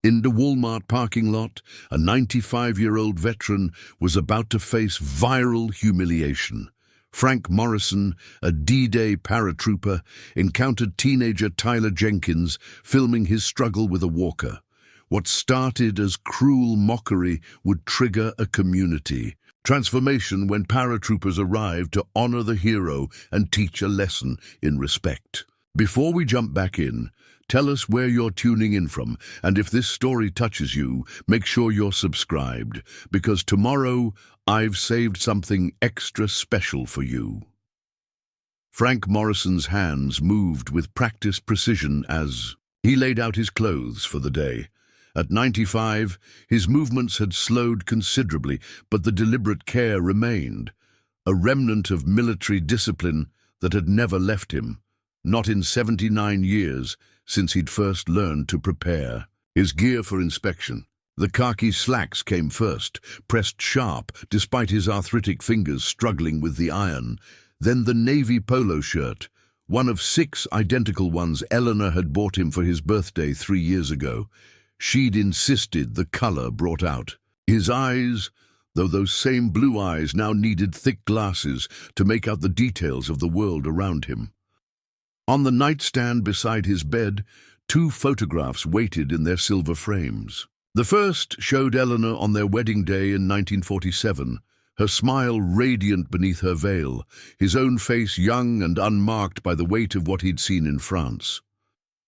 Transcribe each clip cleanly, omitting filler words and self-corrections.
In the Walmart parking lot, a 95-year-old veteran was about to face viral humiliation. Frank Morrison, a D-Day paratrooper, encountered teenager Tyler Jenkins filming his struggle with a walker. What started as cruel mockery would trigger a community transformation when paratroopers arrived to honor the hero and teach a lesson in respect. Before we jump back in, tell us where you're tuning in from, and if this story touches you, make sure you're subscribed, because tomorrow I've saved something extra special for you. Frank Morrison's hands moved with practiced precision as he laid out his clothes for the day. At 95, his movements had slowed considerably, but the deliberate care remained, a remnant of military discipline that had never left him, not in 79 years since he'd first learned to prepare. His gear for inspection. The khaki slacks came first, pressed sharp despite his arthritic fingers struggling with the iron. Then the navy polo shirt, one of 6 identical ones Eleanor had bought him for his birthday 3 years ago. She'd insisted the color brought out. His eyes, though those same blue eyes now needed thick glasses to make out the details of the world around him. On the nightstand beside his bed, 2 photographs waited in their silver frames. The first showed Eleanor on their wedding day in 1947, her smile radiant beneath her veil, his own face young and unmarked by the weight of what he'd seen in France.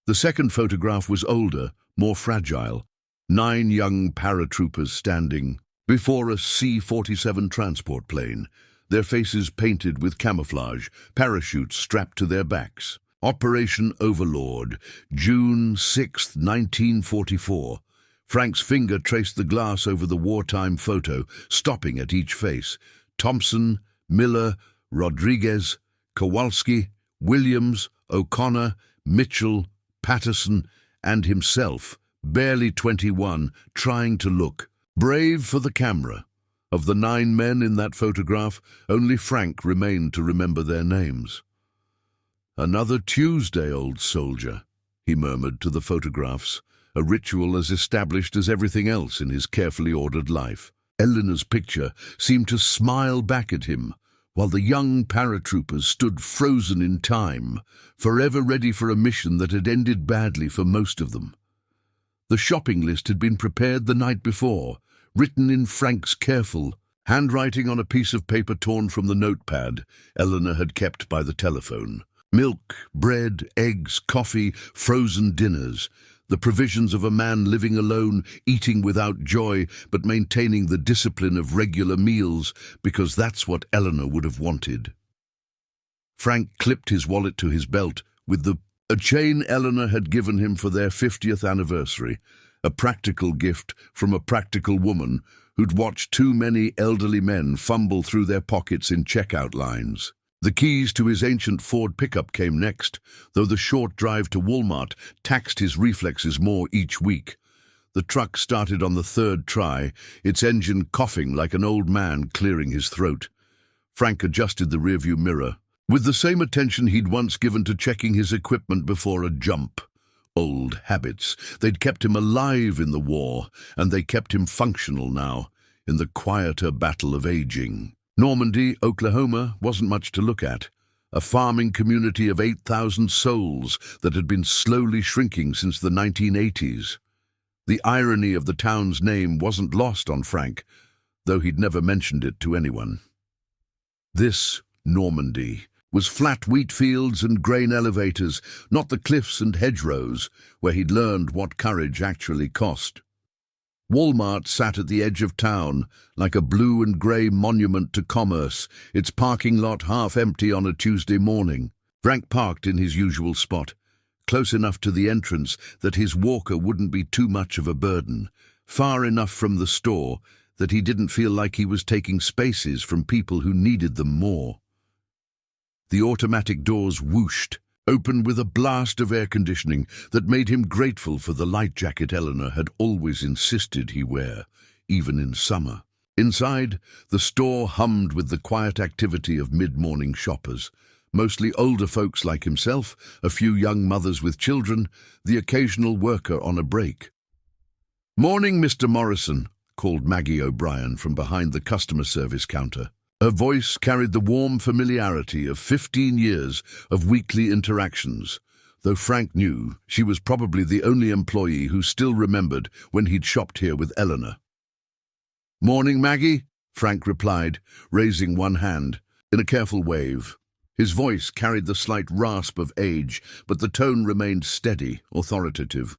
The second photograph was older, more fragile, 9 young paratroopers standing before a C-47 transport plane, their faces painted with camouflage, parachutes strapped to their backs. Operation Overlord, June 6, 1944. Frank's finger traced the glass over the wartime photo, stopping at each face. Thompson, Miller, Rodriguez, Kowalski, Williams, O'Connor, Mitchell, Patterson, and himself, barely 21, trying to look brave for the camera. Of the 9 men in that photograph, only Frank remained to remember their names. "Another Tuesday, old soldier," he murmured to the photographs, a ritual as established as everything else in his carefully ordered life. Eleanor's picture seemed to smile back at him, while the young paratroopers stood frozen in time, forever ready for a mission that had ended badly for most of them. The shopping list had been prepared the night before, written in Frank's careful handwriting on a piece of paper torn from the notepad Eleanor had kept by the telephone. Milk, bread, eggs, coffee, frozen dinners, the provisions of a man living alone, eating without joy, but maintaining the discipline of regular meals, because that's what Eleanor would have wanted. Frank clipped his wallet to his belt with a chain Eleanor had given him for their 50th anniversary, a practical gift from a practical woman who'd watched too many elderly men fumble through their pockets in checkout lines. The keys to his ancient Ford pickup came next, though the short drive to Walmart taxed his reflexes more each week. The truck started on the 3rd try, its engine coughing like an old man clearing his throat. Frank adjusted the rearview mirror, with the same attention he'd once given to checking his equipment before a jump. Old habits. They'd kept him alive in the war, and they kept him functional now, in the quieter battle of aging. Normandy, Oklahoma, wasn't much to look at. A farming community of 8,000 souls that had been slowly shrinking since the 1980s. The irony of the town's name wasn't lost on Frank, though he'd never mentioned it to anyone. This Normandy was flat wheat fields and grain elevators, not the cliffs and hedgerows where he'd learned what courage actually cost. Walmart sat at the edge of town, like a blue and grey monument to commerce, its parking lot half empty on a Tuesday morning. Frank parked in his usual spot, close enough to the entrance that his walker wouldn't be too much of a burden, far enough from the store that he didn't feel like he was taking spaces from people who needed them more. The automatic doors whooshed, open with a blast of air conditioning that made him grateful for the light jacket Eleanor had always insisted he wear, even in summer. Inside, the store hummed with the quiet activity of mid-morning shoppers, mostly older folks like himself, a few young mothers with children, the occasional worker on a break. "Morning, Mr. Morrison," called Maggie O'Brien from behind the customer service counter. Her voice carried the warm familiarity of 15 years of weekly interactions, though Frank knew she was probably the only employee who still remembered when he'd shopped here with Eleanor. "Morning, Maggie," Frank replied, raising one hand in a careful wave. His voice carried the slight rasp of age, but the tone remained steady, authoritative.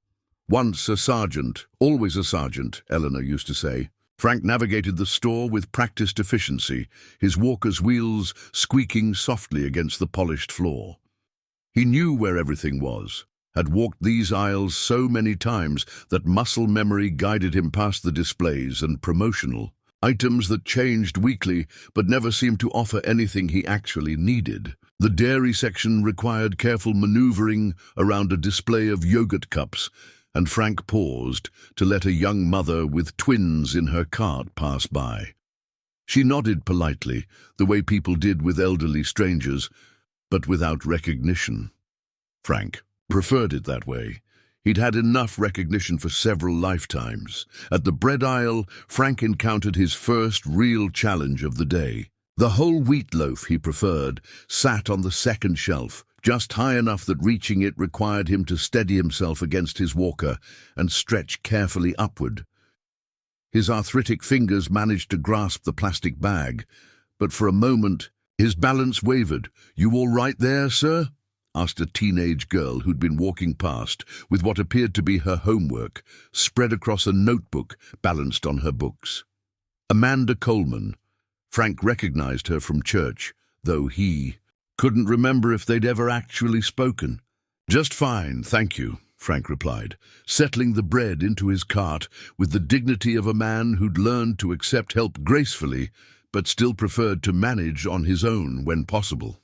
"Once a sergeant, always a sergeant," Eleanor used to say. Frank navigated the store with practiced efficiency, his walker's wheels squeaking softly against the polished floor. He knew where everything was, had walked these aisles so many times that muscle memory guided him past the displays and promotional items that changed weekly but never seemed to offer anything he actually needed. The dairy section required careful maneuvering around a display of yogurt cups, and Frank paused to let a young mother with twins in her cart pass by. She nodded politely, the way people did with elderly strangers, but without recognition. Frank preferred it that way. He'd had enough recognition for several lifetimes. At the bread aisle, Frank encountered his first real challenge of the day. The whole wheat loaf he preferred sat on the second shelf, just high enough that reaching it required him to steady himself against his walker and stretch carefully upward. His arthritic fingers managed to grasp the plastic bag, but for a moment his balance wavered. "You all right there, sir?" asked a teenage girl who'd been walking past with what appeared to be her homework spread across a notebook balanced on her books. Amanda Coleman. Frank recognized her from church, though he couldn't remember if they'd ever actually spoken. "Just fine, thank you," Frank replied, settling the bread into his cart with the dignity of a man who'd learned to accept help gracefully, but still preferred to manage on his own when possible.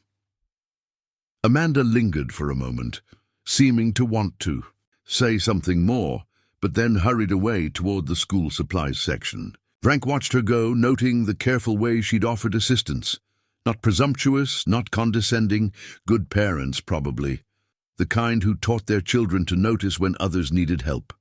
Amanda lingered for a moment, seeming to want to say something more, but then hurried away toward the school supplies section. Frank watched her go, noting the careful way she'd offered assistance. Not presumptuous, not condescending, good parents probably, the kind who taught their children to notice when others needed help.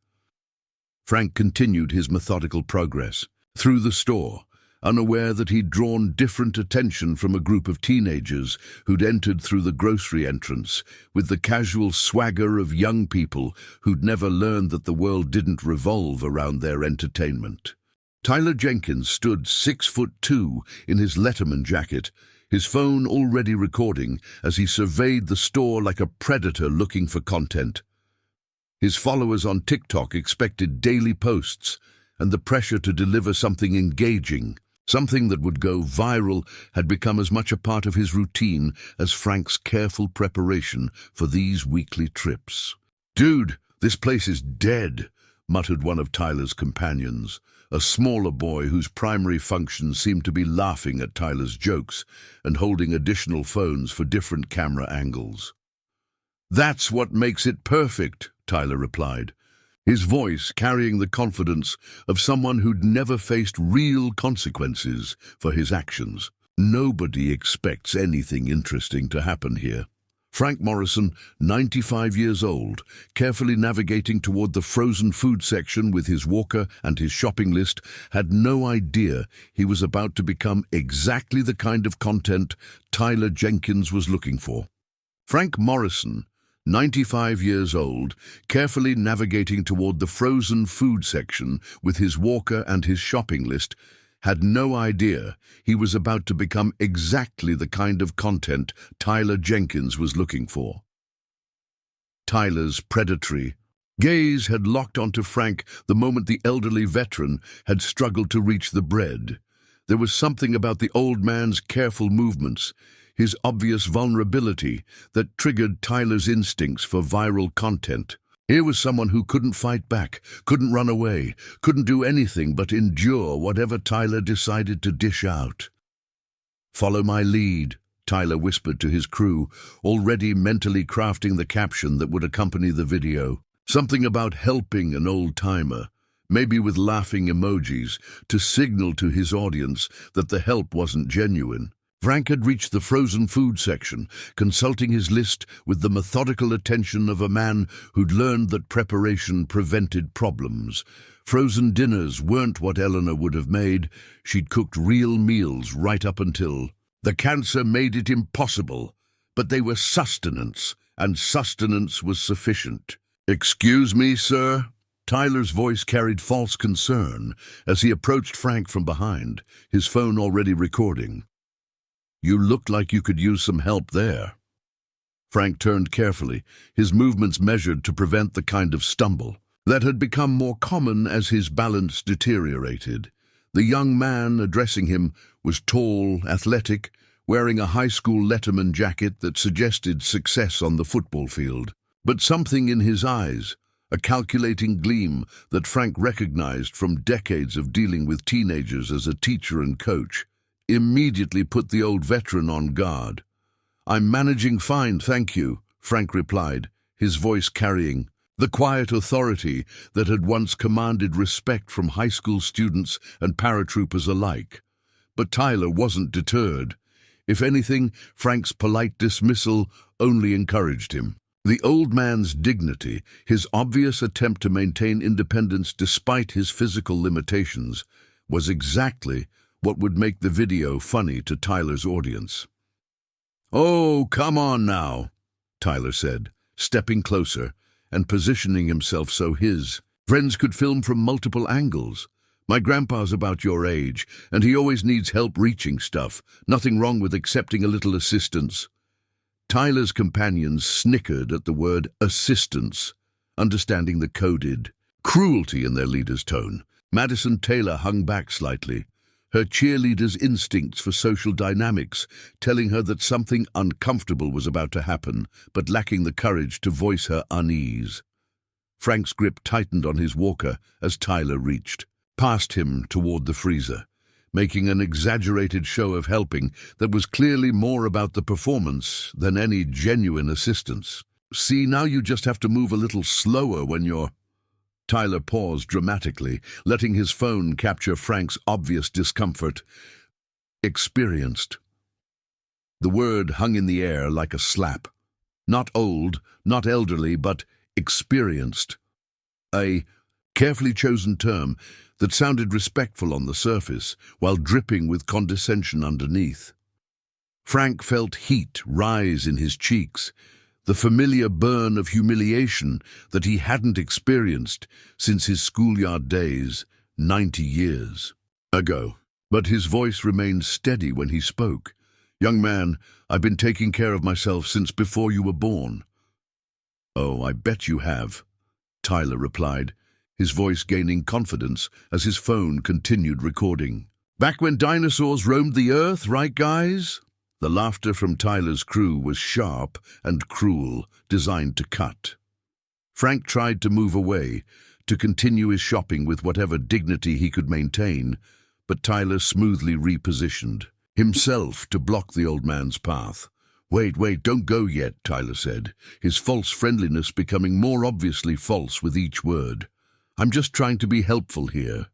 Frank continued his methodical progress through the store, unaware that he'd drawn different attention from a group of teenagers who'd entered through the grocery entrance with the casual swagger of young people who'd never learned that the world didn't revolve around their entertainment. Tyler Jenkins stood 6'2" in his Letterman jacket, his phone already recording as he surveyed the store like a predator looking for content. His followers on TikTok expected daily posts, and the pressure to deliver something engaging, something that would go viral, had become as much a part of his routine as Frank's careful preparation for these weekly trips. "Dude, this place is dead," muttered one of Tyler's companions, a smaller boy whose primary function seemed to be laughing at Tyler's jokes and holding additional phones for different camera angles. "That's what makes it perfect," Tyler replied, his voice carrying the confidence of someone who'd never faced real consequences for his actions. "Nobody expects anything interesting to happen here." Frank Morrison, 95 years old, carefully navigating toward the frozen food section with his walker and his shopping list, had no idea he was about to become exactly the kind of content Tyler Jenkins was looking for. Frank Morrison, 95 years old, carefully navigating toward the frozen food section with his walker and his shopping list, had no idea he was about to become exactly the kind of content Tyler Jenkins was looking for. Tyler's predatory gaze had locked onto Frank the moment the elderly veteran had struggled to reach the bread. There was something about the old man's careful movements, his obvious vulnerability, that triggered Tyler's instincts for viral content. Here was someone who couldn't fight back, couldn't run away, couldn't do anything but endure whatever Tyler decided to dish out. "Follow my lead," Tyler whispered to his crew, already mentally crafting the caption that would accompany the video. Something about helping an old-timer, maybe with laughing emojis, to signal to his audience that the help wasn't genuine. Frank had reached the frozen food section, consulting his list with the methodical attention of a man who'd learned that preparation prevented problems. Frozen dinners weren't what Eleanor would have made. She'd cooked real meals right up until the cancer made it impossible. But they were sustenance, and sustenance was sufficient. "Excuse me, sir?" Tyler's voice carried false concern as he approached Frank from behind, his phone already recording. "You looked like you could use some help there." Frank turned carefully, his movements measured to prevent the kind of stumble that had become more common as his balance deteriorated. The young man addressing him was tall, athletic, wearing a high school letterman jacket that suggested success on the football field. But something in his eyes, a calculating gleam that Frank recognized from decades of dealing with teenagers as a teacher and coach, immediately put the old veteran on guard. "I'm managing fine, thank you," Frank replied, his voice carrying the quiet authority that had once commanded respect from high school students and paratroopers alike. But Tyler wasn't deterred. If anything, Frank's polite dismissal only encouraged him. The old man's dignity, his obvious attempt to maintain independence despite his physical limitations, was exactly what would make the video funny to Tyler's audience. "Oh, come on now," Tyler said, stepping closer and positioning himself so his friends could film from multiple angles. "My grandpa's about your age, and he always needs help reaching stuff. Nothing wrong with accepting a little assistance." Tyler's companions snickered at the word assistance, understanding the coded cruelty in their leader's tone. Madison Taylor hung back slightly, her cheerleader's instincts for social dynamics telling her that something uncomfortable was about to happen, but lacking the courage to voice her unease. Frank's grip tightened on his walker as Tyler reached past him toward the freezer, making an exaggerated show of helping that was clearly more about the performance than any genuine assistance. "See, now you just have to move a little slower when you're—" Tyler paused dramatically, letting his phone capture Frank's obvious discomfort. "Experienced." The word hung in the air like a slap. Not old, not elderly, but experienced. A carefully chosen term that sounded respectful on the surface, while dripping with condescension underneath. Frank felt heat rise in his cheeks, the familiar burn of humiliation that he hadn't experienced since his schoolyard days 90 years ago. But his voice remained steady when he spoke. "Young man, I've been taking care of myself since before you were born." "Oh, I bet you have," Tyler replied, his voice gaining confidence as his phone continued recording. "Back when dinosaurs roamed the earth, right, guys?" The laughter from Tyler's crew was sharp and cruel, designed to cut. Frank tried to move away, to continue his shopping with whatever dignity he could maintain, but Tyler smoothly repositioned himself to block the old man's path. Wait, don't go yet," Tyler said, his false friendliness becoming more obviously false with each word. "I'm just trying to be helpful here.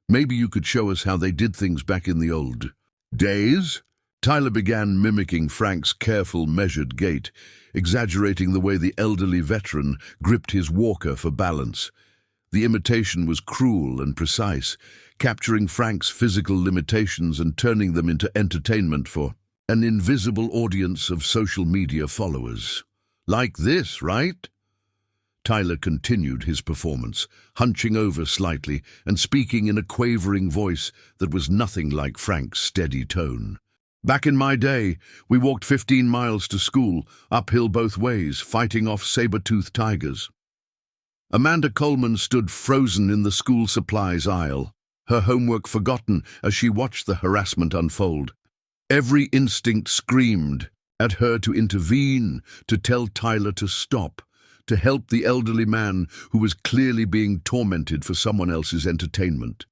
Maybe you could show us how they did things back in the old days?" Tyler began mimicking Frank's careful, measured gait, exaggerating the way the elderly veteran gripped his walker for balance. The imitation was cruel and precise, capturing Frank's physical limitations and turning them into entertainment for an invisible audience of social media followers. "Like this, right?" Tyler continued his performance, hunching over slightly and speaking in a quavering voice that was nothing like Frank's steady tone. "Back in my day, we walked 15 miles to school, uphill both ways, fighting off saber-toothed tigers." Amanda Coleman stood frozen in the school supplies aisle, her homework forgotten as she watched the harassment unfold. Every instinct screamed at her to intervene, to tell Tyler to stop, to help the elderly man who was clearly being tormented for someone else's entertainment.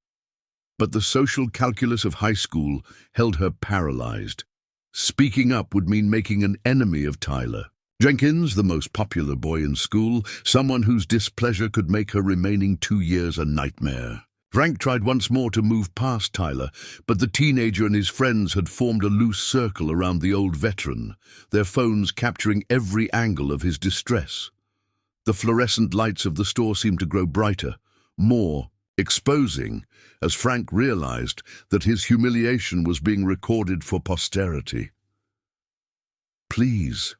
But the social calculus of high school held her paralyzed. Speaking up would mean making an enemy of Tyler Jenkins, the most popular boy in school, someone whose displeasure could make her remaining 2 years a nightmare. Frank tried once more to move past Tyler, but the teenager and his friends had formed a loose circle around the old veteran, their phones capturing every angle of his distress. The fluorescent lights of the store seemed to grow brighter, more exposing, as Frank realized, that his humiliation was being recorded for posterity. "Please,"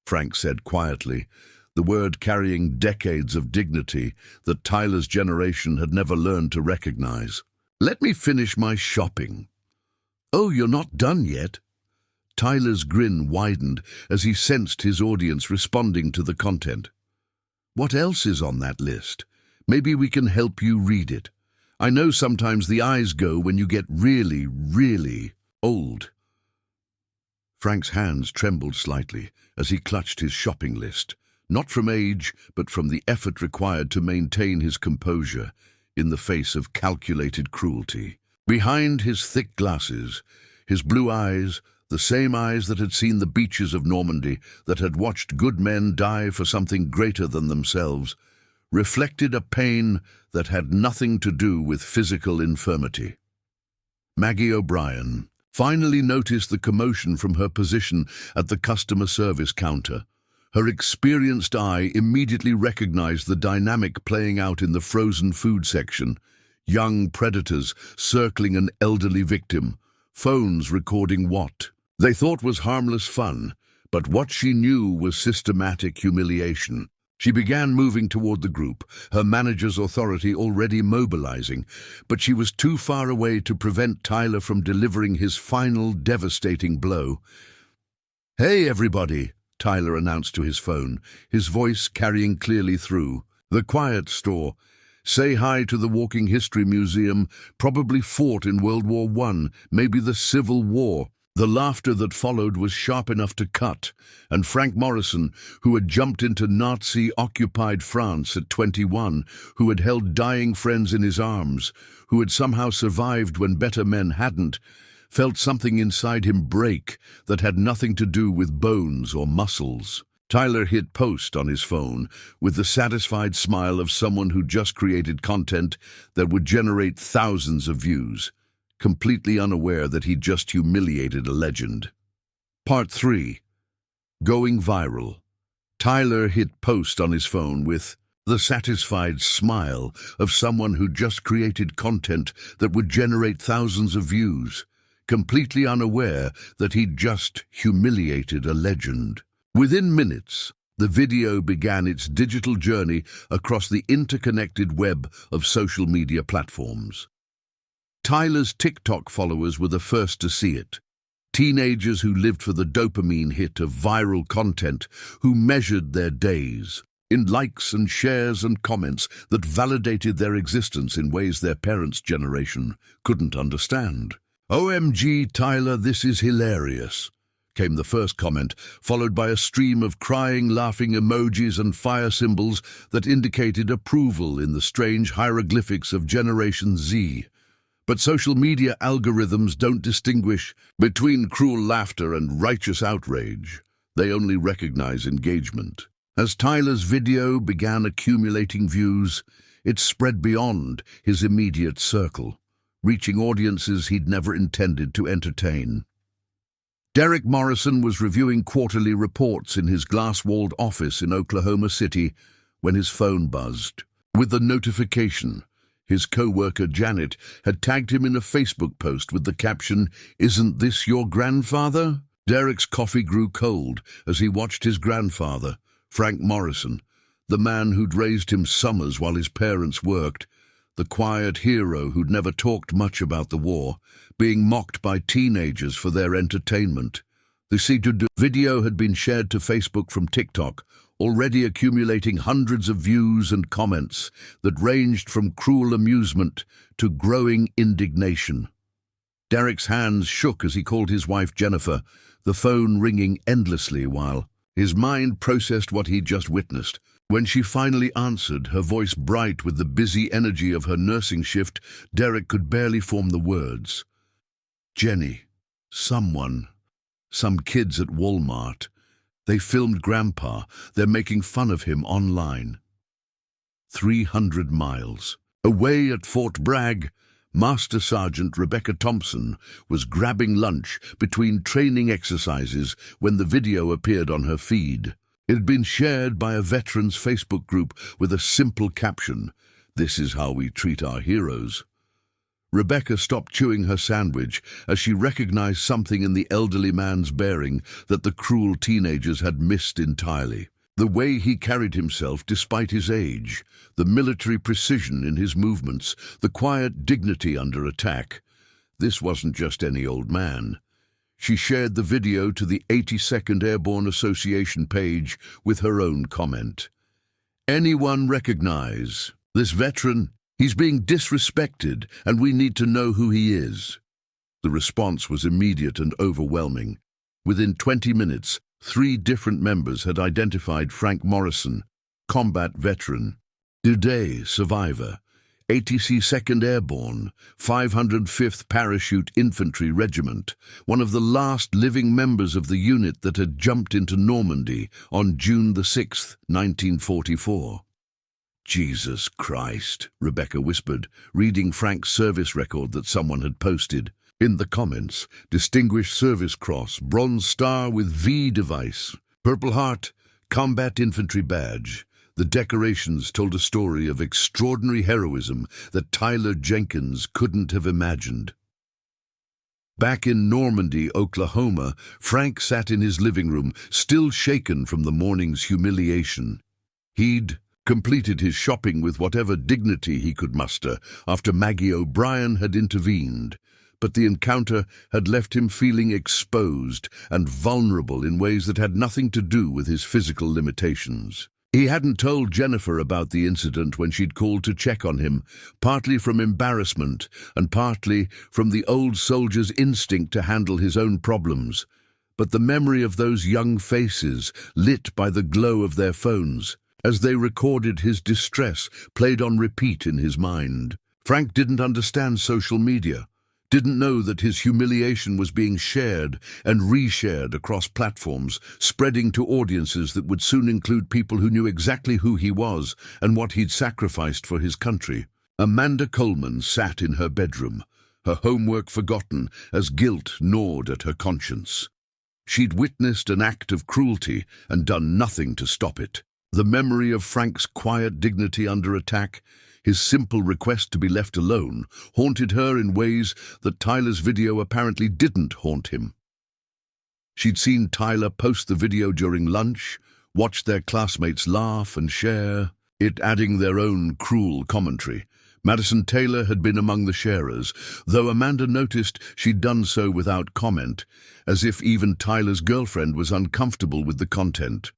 Frank said quietly, the word carrying decades of dignity that Tyler's generation had never learned to recognize. "Let me finish my shopping." "Oh, you're not done yet?" Tyler's grin widened as he sensed his audience responding to the content. "What else is on that list? Maybe we can help you read it. I know sometimes the eyes go when you get really, really old." Frank's hands trembled slightly as he clutched his shopping list, not from age, but from the effort required to maintain his composure in the face of calculated cruelty. Behind his thick glasses, his blue eyes, the same eyes that had seen the beaches of Normandy, that had watched good men die for something greater than themselves, reflected a pain that had nothing to do with physical infirmity. Maggie O'Brien finally noticed the commotion from her position at the customer service counter. Her experienced eye immediately recognized the dynamic playing out in the frozen food section. Young predators circling an elderly victim, phones recording what they thought was harmless fun, but what she knew was systematic humiliation. She began moving toward the group, her manager's authority already mobilizing, but she was too far away to prevent Tyler from delivering his final devastating blow. "Hey, everybody," Tyler announced to his phone, his voice carrying clearly through. "The Quiet Store. Say hi to the Walking History Museum, probably fought in World War I, maybe the Civil War." The laughter that followed was sharp enough to cut, and Frank Morrison, who had jumped into Nazi-occupied France at 21, who had held dying friends in his arms, who had somehow survived when better men hadn't, felt something inside him break that had nothing to do with bones or muscles. Tyler hit post on his phone with the satisfied smile of someone who just created content that would generate thousands of views, completely unaware that he'd just humiliated a legend. Part 3. Going viral. Tyler hit post on his phone with the satisfied smile of someone who just created content that would generate thousands of views, completely unaware that he'd just humiliated a legend. Within minutes, the video began its digital journey across the interconnected web of social media platforms. Tyler's TikTok followers were the first to see it. Teenagers who lived for the dopamine hit of viral content, who measured their days in likes and shares and comments that validated their existence in ways their parents' generation couldn't understand. "OMG, Tyler, this is hilarious," came the first comment, followed by a stream of crying, laughing emojis and fire symbols that indicated approval in the strange hieroglyphics of Generation Z. But social media algorithms don't distinguish between cruel laughter and righteous outrage. They only recognize engagement. As Tyler's video began accumulating views, it spread beyond his immediate circle, reaching audiences he'd never intended to entertain. Derek Morrison was reviewing quarterly reports in his glass-walled office in Oklahoma City when his phone buzzed. With the notification, his co-worker Janet had tagged him in a Facebook post with the caption, "Isn't this your grandfather?" Derek's coffee grew cold as he watched his grandfather, Frank Morrison, the man who'd raised him summers while his parents worked, the quiet hero who'd never talked much about the war, being mocked by teenagers for their entertainment. The video had been shared to Facebook from TikTok, already accumulating hundreds of views and comments that ranged from cruel amusement to growing indignation. Derek's hands shook as he called his wife Jennifer, the phone ringing endlessly while his mind processed what he'd just witnessed. When she finally answered, her voice bright with the busy energy of her nursing shift, Derek could barely form the words. "Jenny, some kids at Walmart. They filmed Grandpa. They're making fun of him online." 300 miles away at Fort Bragg, Master Sergeant Rebecca Thompson was grabbing lunch between training exercises when the video appeared on her feed. It had been shared by a veterans Facebook group with a simple caption, This is how we treat our heroes. Rebecca stopped chewing her sandwich as she recognized something in the elderly man's bearing that the cruel teenagers had missed entirely. The way he carried himself despite his age, the military precision in his movements, the quiet dignity under attack. This wasn't just any old man. She shared the video to the 82nd Airborne Association page with her own comment. "Anyone recognize this veteran? He's being disrespected, and we need to know who he is." The response was immediate and overwhelming. Within 20 minutes, 3 different members had identified Frank Morrison, combat veteran, D-Day survivor, ATC 2nd Airborne, 505th Parachute Infantry Regiment, one of the last living members of the unit that had jumped into Normandy on June the 6th, 1944. "Jesus Christ," Rebecca whispered, reading Frank's service record that someone had posted. In the comments, Distinguished Service Cross, Bronze Star with V device, Purple Heart, Combat Infantry Badge. The decorations told a story of extraordinary heroism that Tyler Jenkins couldn't have imagined. Back in Normandy, Oklahoma, Frank sat in his living room, still shaken from the morning's humiliation. He'd completed his shopping with whatever dignity he could muster after Maggie O'Brien had intervened. But the encounter had left him feeling exposed and vulnerable in ways that had nothing to do with his physical limitations. He hadn't told Jennifer about the incident when she'd called to check on him, partly from embarrassment and partly from the old soldier's instinct to handle his own problems. But the memory of those young faces, lit by the glow of their phones, as they recorded his distress, played on repeat in his mind. Frank didn't understand social media, didn't know that his humiliation was being shared and reshared across platforms, spreading to audiences that would soon include people who knew exactly who he was and what he'd sacrificed for his country. Amanda Coleman sat in her bedroom, her homework forgotten as guilt gnawed at her conscience. She'd witnessed an act of cruelty and done nothing to stop it. The memory of Frank's quiet dignity under attack, his simple request to be left alone, haunted her in ways that Tyler's video apparently didn't haunt him. She'd seen Tyler post the video during lunch, watched their classmates laugh and share it, adding their own cruel commentary. Madison Taylor had been among the sharers, though Amanda noticed she'd done so without comment, as if even Tyler's girlfriend was uncomfortable with the content.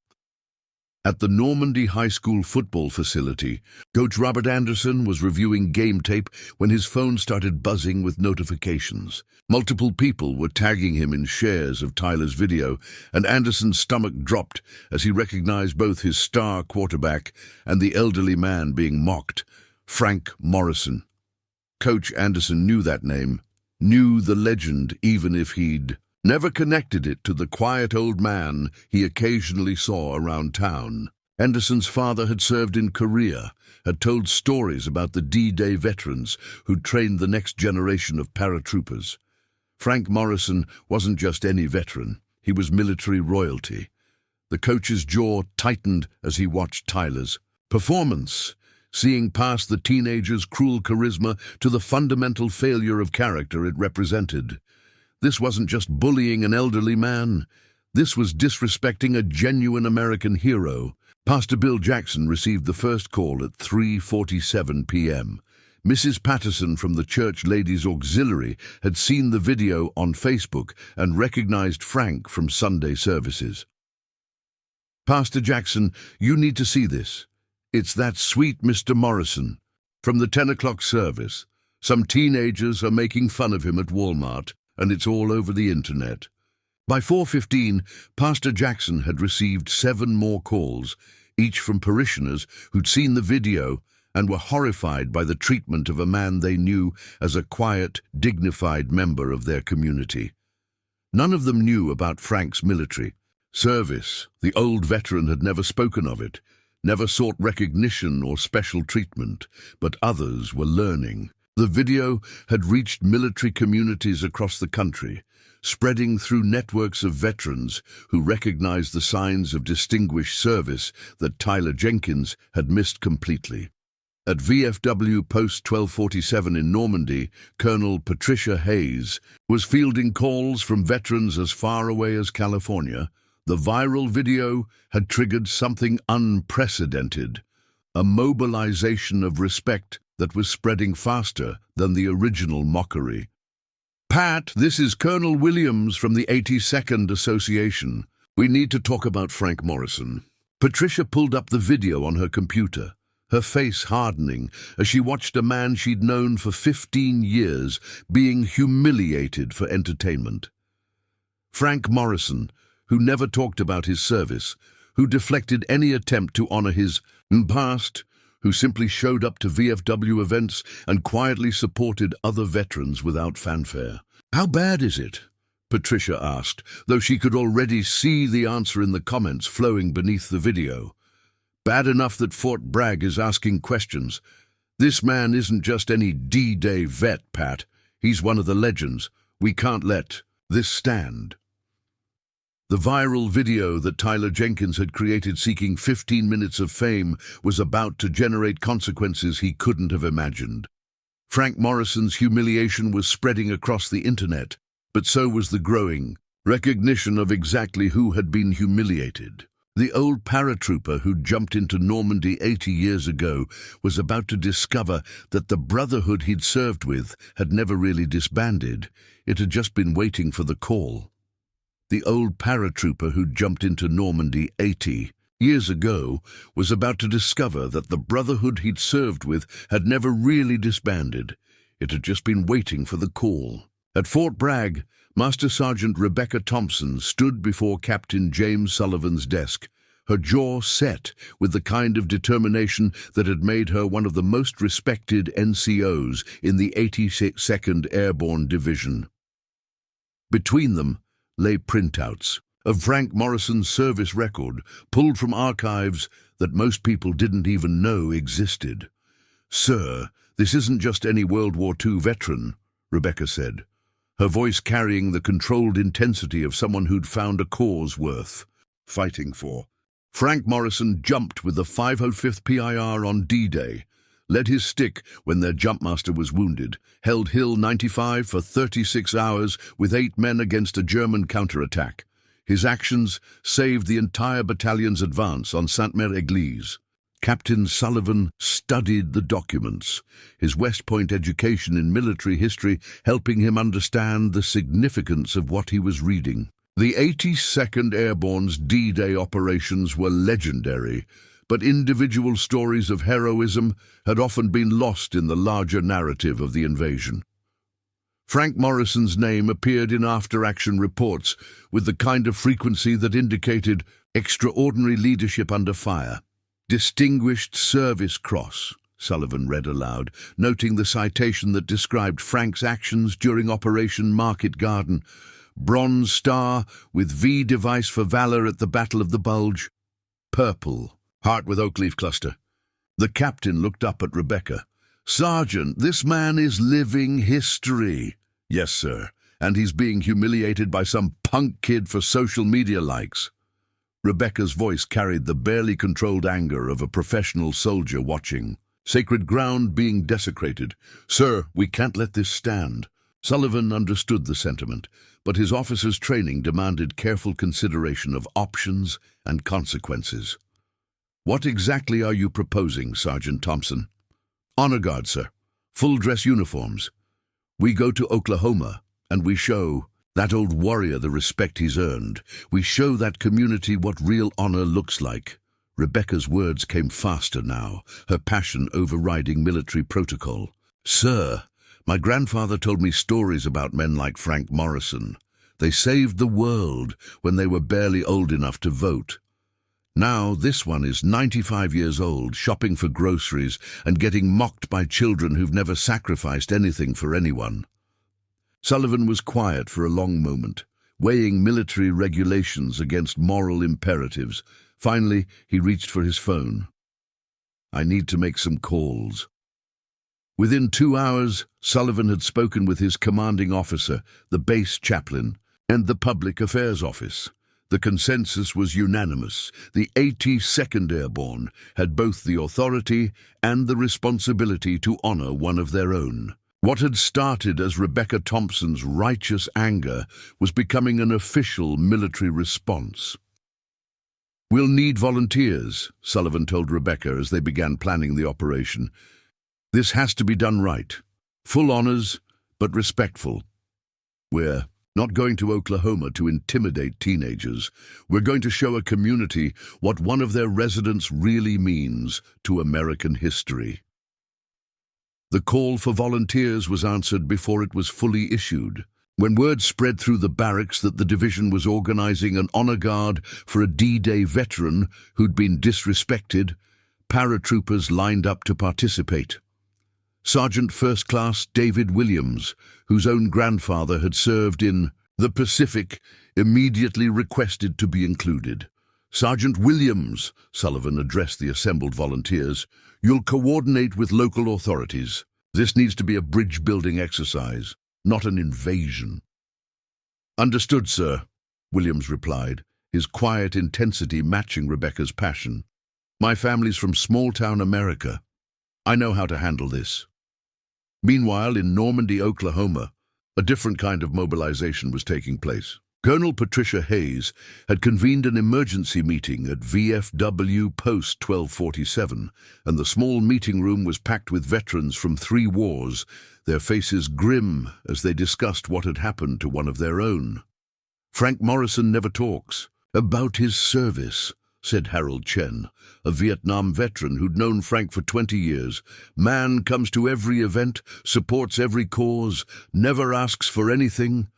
At the Normandy High School football facility, Coach Robert Anderson was reviewing game tape when his phone started buzzing with notifications. Multiple people were tagging him in shares of Tyler's video, and Anderson's stomach dropped as he recognized both his star quarterback and the elderly man being mocked, Frank Morrison. Coach Anderson knew that name, knew the legend, even if he'd never connected it to the quiet old man he occasionally saw around town. Anderson's father had served in Korea, had told stories about the D-Day veterans who'd trained the next generation of paratroopers. Frank Morrison wasn't just any veteran, he was military royalty. The coach's jaw tightened as he watched Tyler's performance, seeing past the teenager's cruel charisma to the fundamental failure of character it represented. This wasn't just bullying an elderly man. This was disrespecting a genuine American hero. Pastor Bill Jackson received the first call at 3:47 p.m. Mrs. Patterson from the Church Ladies Auxiliary had seen the video on Facebook and recognized Frank from Sunday services. "Pastor Jackson, you need to see this. It's that sweet Mr. Morrison from the 10 o'clock service. Some teenagers are making fun of him at Walmart, and it's all over the internet." By 4:15, Pastor Jackson had received 7 more calls, each from parishioners who'd seen the video and were horrified by the treatment of a man they knew as a quiet, dignified member of their community. None of them knew about Frank's military service. The old veteran had never spoken of it, never sought recognition or special treatment, but others were learning. The video had reached military communities across the country, spreading through networks of veterans who recognized the signs of distinguished service that Tyler Jenkins had missed completely. At VFW Post 1247 in Normandy, Colonel Patricia Hayes was fielding calls from veterans as far away as California. The viral video had triggered something unprecedented, a mobilization of respect that was spreading faster than the original mockery. "Pat, this is Colonel Williams from the 82nd Association. We need to talk about Frank Morrison." Patricia pulled up the video on her computer, her face hardening as she watched a man she'd known for 15 years being humiliated for entertainment. Frank Morrison, who never talked about his service, who deflected any attempt to honor his past, who simply showed up to VFW events and quietly supported other veterans without fanfare. "How bad is it?" Patricia asked, though she could already see the answer in the comments flowing beneath the video. "Bad enough that Fort Bragg is asking questions. This man isn't just any D-Day vet, Pat. He's one of the legends. We can't let this stand." The viral video that Tyler Jenkins had created seeking 15 minutes of fame was about to generate consequences he couldn't have imagined. Frank Morrison's humiliation was spreading across the internet, but so was the growing recognition of exactly who had been humiliated. The old paratrooper who jumped into Normandy 80 years ago was about to discover that the brotherhood he'd served with had never really disbanded. It had just been waiting for the call. The old paratrooper who jumped into Normandy 80 years ago was about to discover that the brotherhood he'd served with had never really disbanded. It had just been waiting for the call. At Fort Bragg, Master Sergeant Rebecca Thompson stood before Captain James Sullivan's desk, her jaw set with the kind of determination that had made her one of the most respected NCOs in the 82nd Airborne Division. Between them lay printouts of Frank Morrison's service record, pulled from archives that most people didn't even know existed. "Sir, this isn't just any World War II veteran," Rebecca said, her voice carrying the controlled intensity of someone who'd found a cause worth fighting for. Frank Morrison jumped with the 505th PIR on D-Day, led his stick when their jumpmaster was wounded, held Hill 95 for 36 hours with 8 men against a German counterattack. His actions saved the entire battalion's advance on Sainte-Mère-Église. Captain Sullivan studied the documents, his West Point education in military history helping him understand the significance of what he was reading. The 82nd Airborne's D-Day operations were legendary, but individual stories of heroism had often been lost in the larger narrative of the invasion. Frank Morrison's name appeared in after-action reports with the kind of frequency that indicated extraordinary leadership under fire. "Distinguished Service Cross," Sullivan read aloud, noting the citation that described Frank's actions during Operation Market Garden. "Bronze Star with V device for valor at the Battle of the Bulge. Purple heart with oak leaf cluster." The captain looked up at Rebecca. "Sergeant, this man is living history." "Yes, sir, and he's being humiliated by some punk kid for social media likes." Rebecca's voice carried the barely controlled anger of a professional soldier watching. "Sacred ground being desecrated. Sir, we can't let this stand." Sullivan understood the sentiment, but his officer's training demanded careful consideration of options and consequences. "What exactly are you proposing, Sergeant Thompson?" "Honor Guard, sir. Full dress uniforms. We go to Oklahoma, and we show that old warrior the respect he's earned. We show that community what real honor looks like." Rebecca's words came faster now, her passion overriding military protocol. "Sir, my grandfather told me stories about men like Frank Morrison. They saved the world when they were barely old enough to vote. Now this one is 95 years old, shopping for groceries and getting mocked by children who've never sacrificed anything for anyone." Sullivan was quiet for a long moment, weighing military regulations against moral imperatives. Finally, he reached for his phone. "I need to make some calls." Within 2 hours, Sullivan had spoken with his commanding officer, the base chaplain, and the public affairs office. The consensus was unanimous. The 82nd Airborne had both the authority and the responsibility to honor one of their own. What had started as Rebecca Thompson's righteous anger was becoming an official military response. "We'll need volunteers," Sullivan told Rebecca as they began planning the operation. "This has to be done right. Full honors, but respectful. We're not going to Oklahoma to intimidate teenagers. We're going to show a community what one of their residents really means to American history." The call for volunteers was answered before it was fully issued. When word spread through the barracks that the division was organizing an honor guard for a D-Day veteran who'd been disrespected, paratroopers lined up to participate. Sergeant First Class David Williams, whose own grandfather had served in the Pacific, immediately requested to be included. "Sergeant Williams," Sullivan addressed the assembled volunteers, "you'll coordinate with local authorities. This needs to be a bridge-building exercise, not an invasion." "Understood, sir," Williams replied, his quiet intensity matching Rebecca's passion. "My family's from small-town America. I know how to handle this." Meanwhile, in Normandy, Oklahoma, a different kind of mobilization was taking place. Colonel Patricia Hayes had convened an emergency meeting at VFW Post 1247, and the small meeting room was packed with veterans from 3 wars, their faces grim as they discussed what had happened to one of their own. "Frank Morrison never talks about his service," said Harold Chen, a Vietnam veteran who'd known Frank for 20 years. "Man comes to every event, supports every cause, never asks for anything.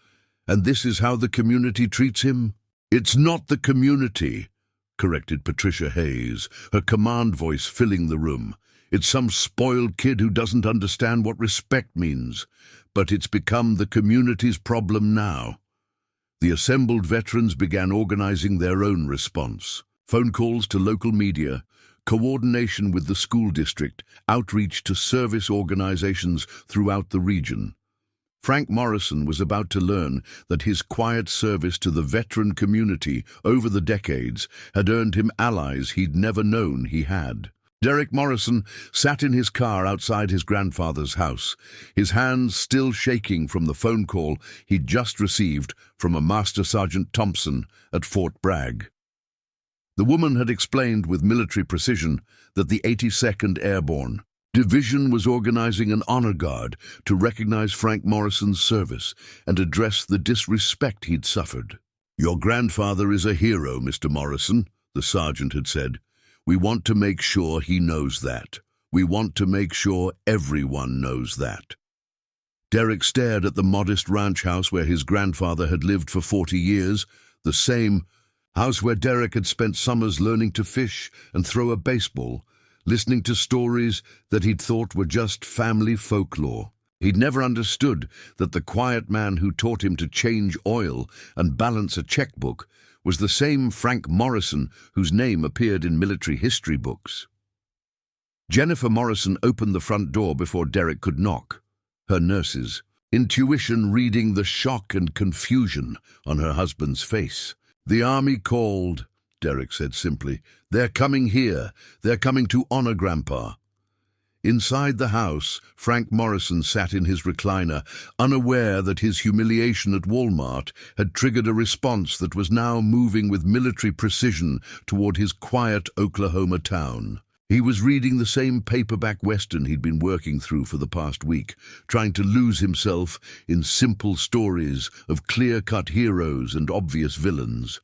And this is how the community treats him?" "It's not the community," corrected Patricia Hayes, her command voice filling the room. "It's some spoiled kid who doesn't understand what respect means. But it's become the community's problem now." The assembled veterans began organizing their own response. Phone calls to local media, coordination with the school district, outreach to service organizations throughout the region. Frank Morrison was about to learn that his quiet service to the veteran community over the decades had earned him allies he'd never known he had. Derek Morrison sat in his car outside his grandfather's house, his hands still shaking from the phone call he'd just received from a Master Sergeant Thompson at Fort Bragg. The woman had explained with military precision that the 82nd Airborne Division was organizing an honor guard to recognize Frank Morrison's service and address the disrespect he'd suffered. "Your grandfather is a hero, Mr. Morrison," the sergeant had said. "We want to make sure he knows that. We want to make sure everyone knows that." Derek stared at the modest ranch house where his grandfather had lived for 40 years, the same house where Derek had spent summers learning to fish and throw a baseball, listening to stories that he'd thought were just family folklore. He'd never understood that the quiet man who taught him to change oil and balance a checkbook was the same Frank Morrison whose name appeared in military history books. Jennifer Morrison opened the front door before Derek could knock, her nurse's intuition reading the shock and confusion on her husband's face. "The army called," Derek said simply. "They're coming here. They're coming to honor Grandpa." Inside the house, Frank Morrison sat in his recliner, unaware that his humiliation at Walmart had triggered a response that was now moving with military precision toward his quiet Oklahoma town. He was reading the same paperback Western he'd been working through for the past week, trying to lose himself in simple stories of clear-cut heroes and obvious villains.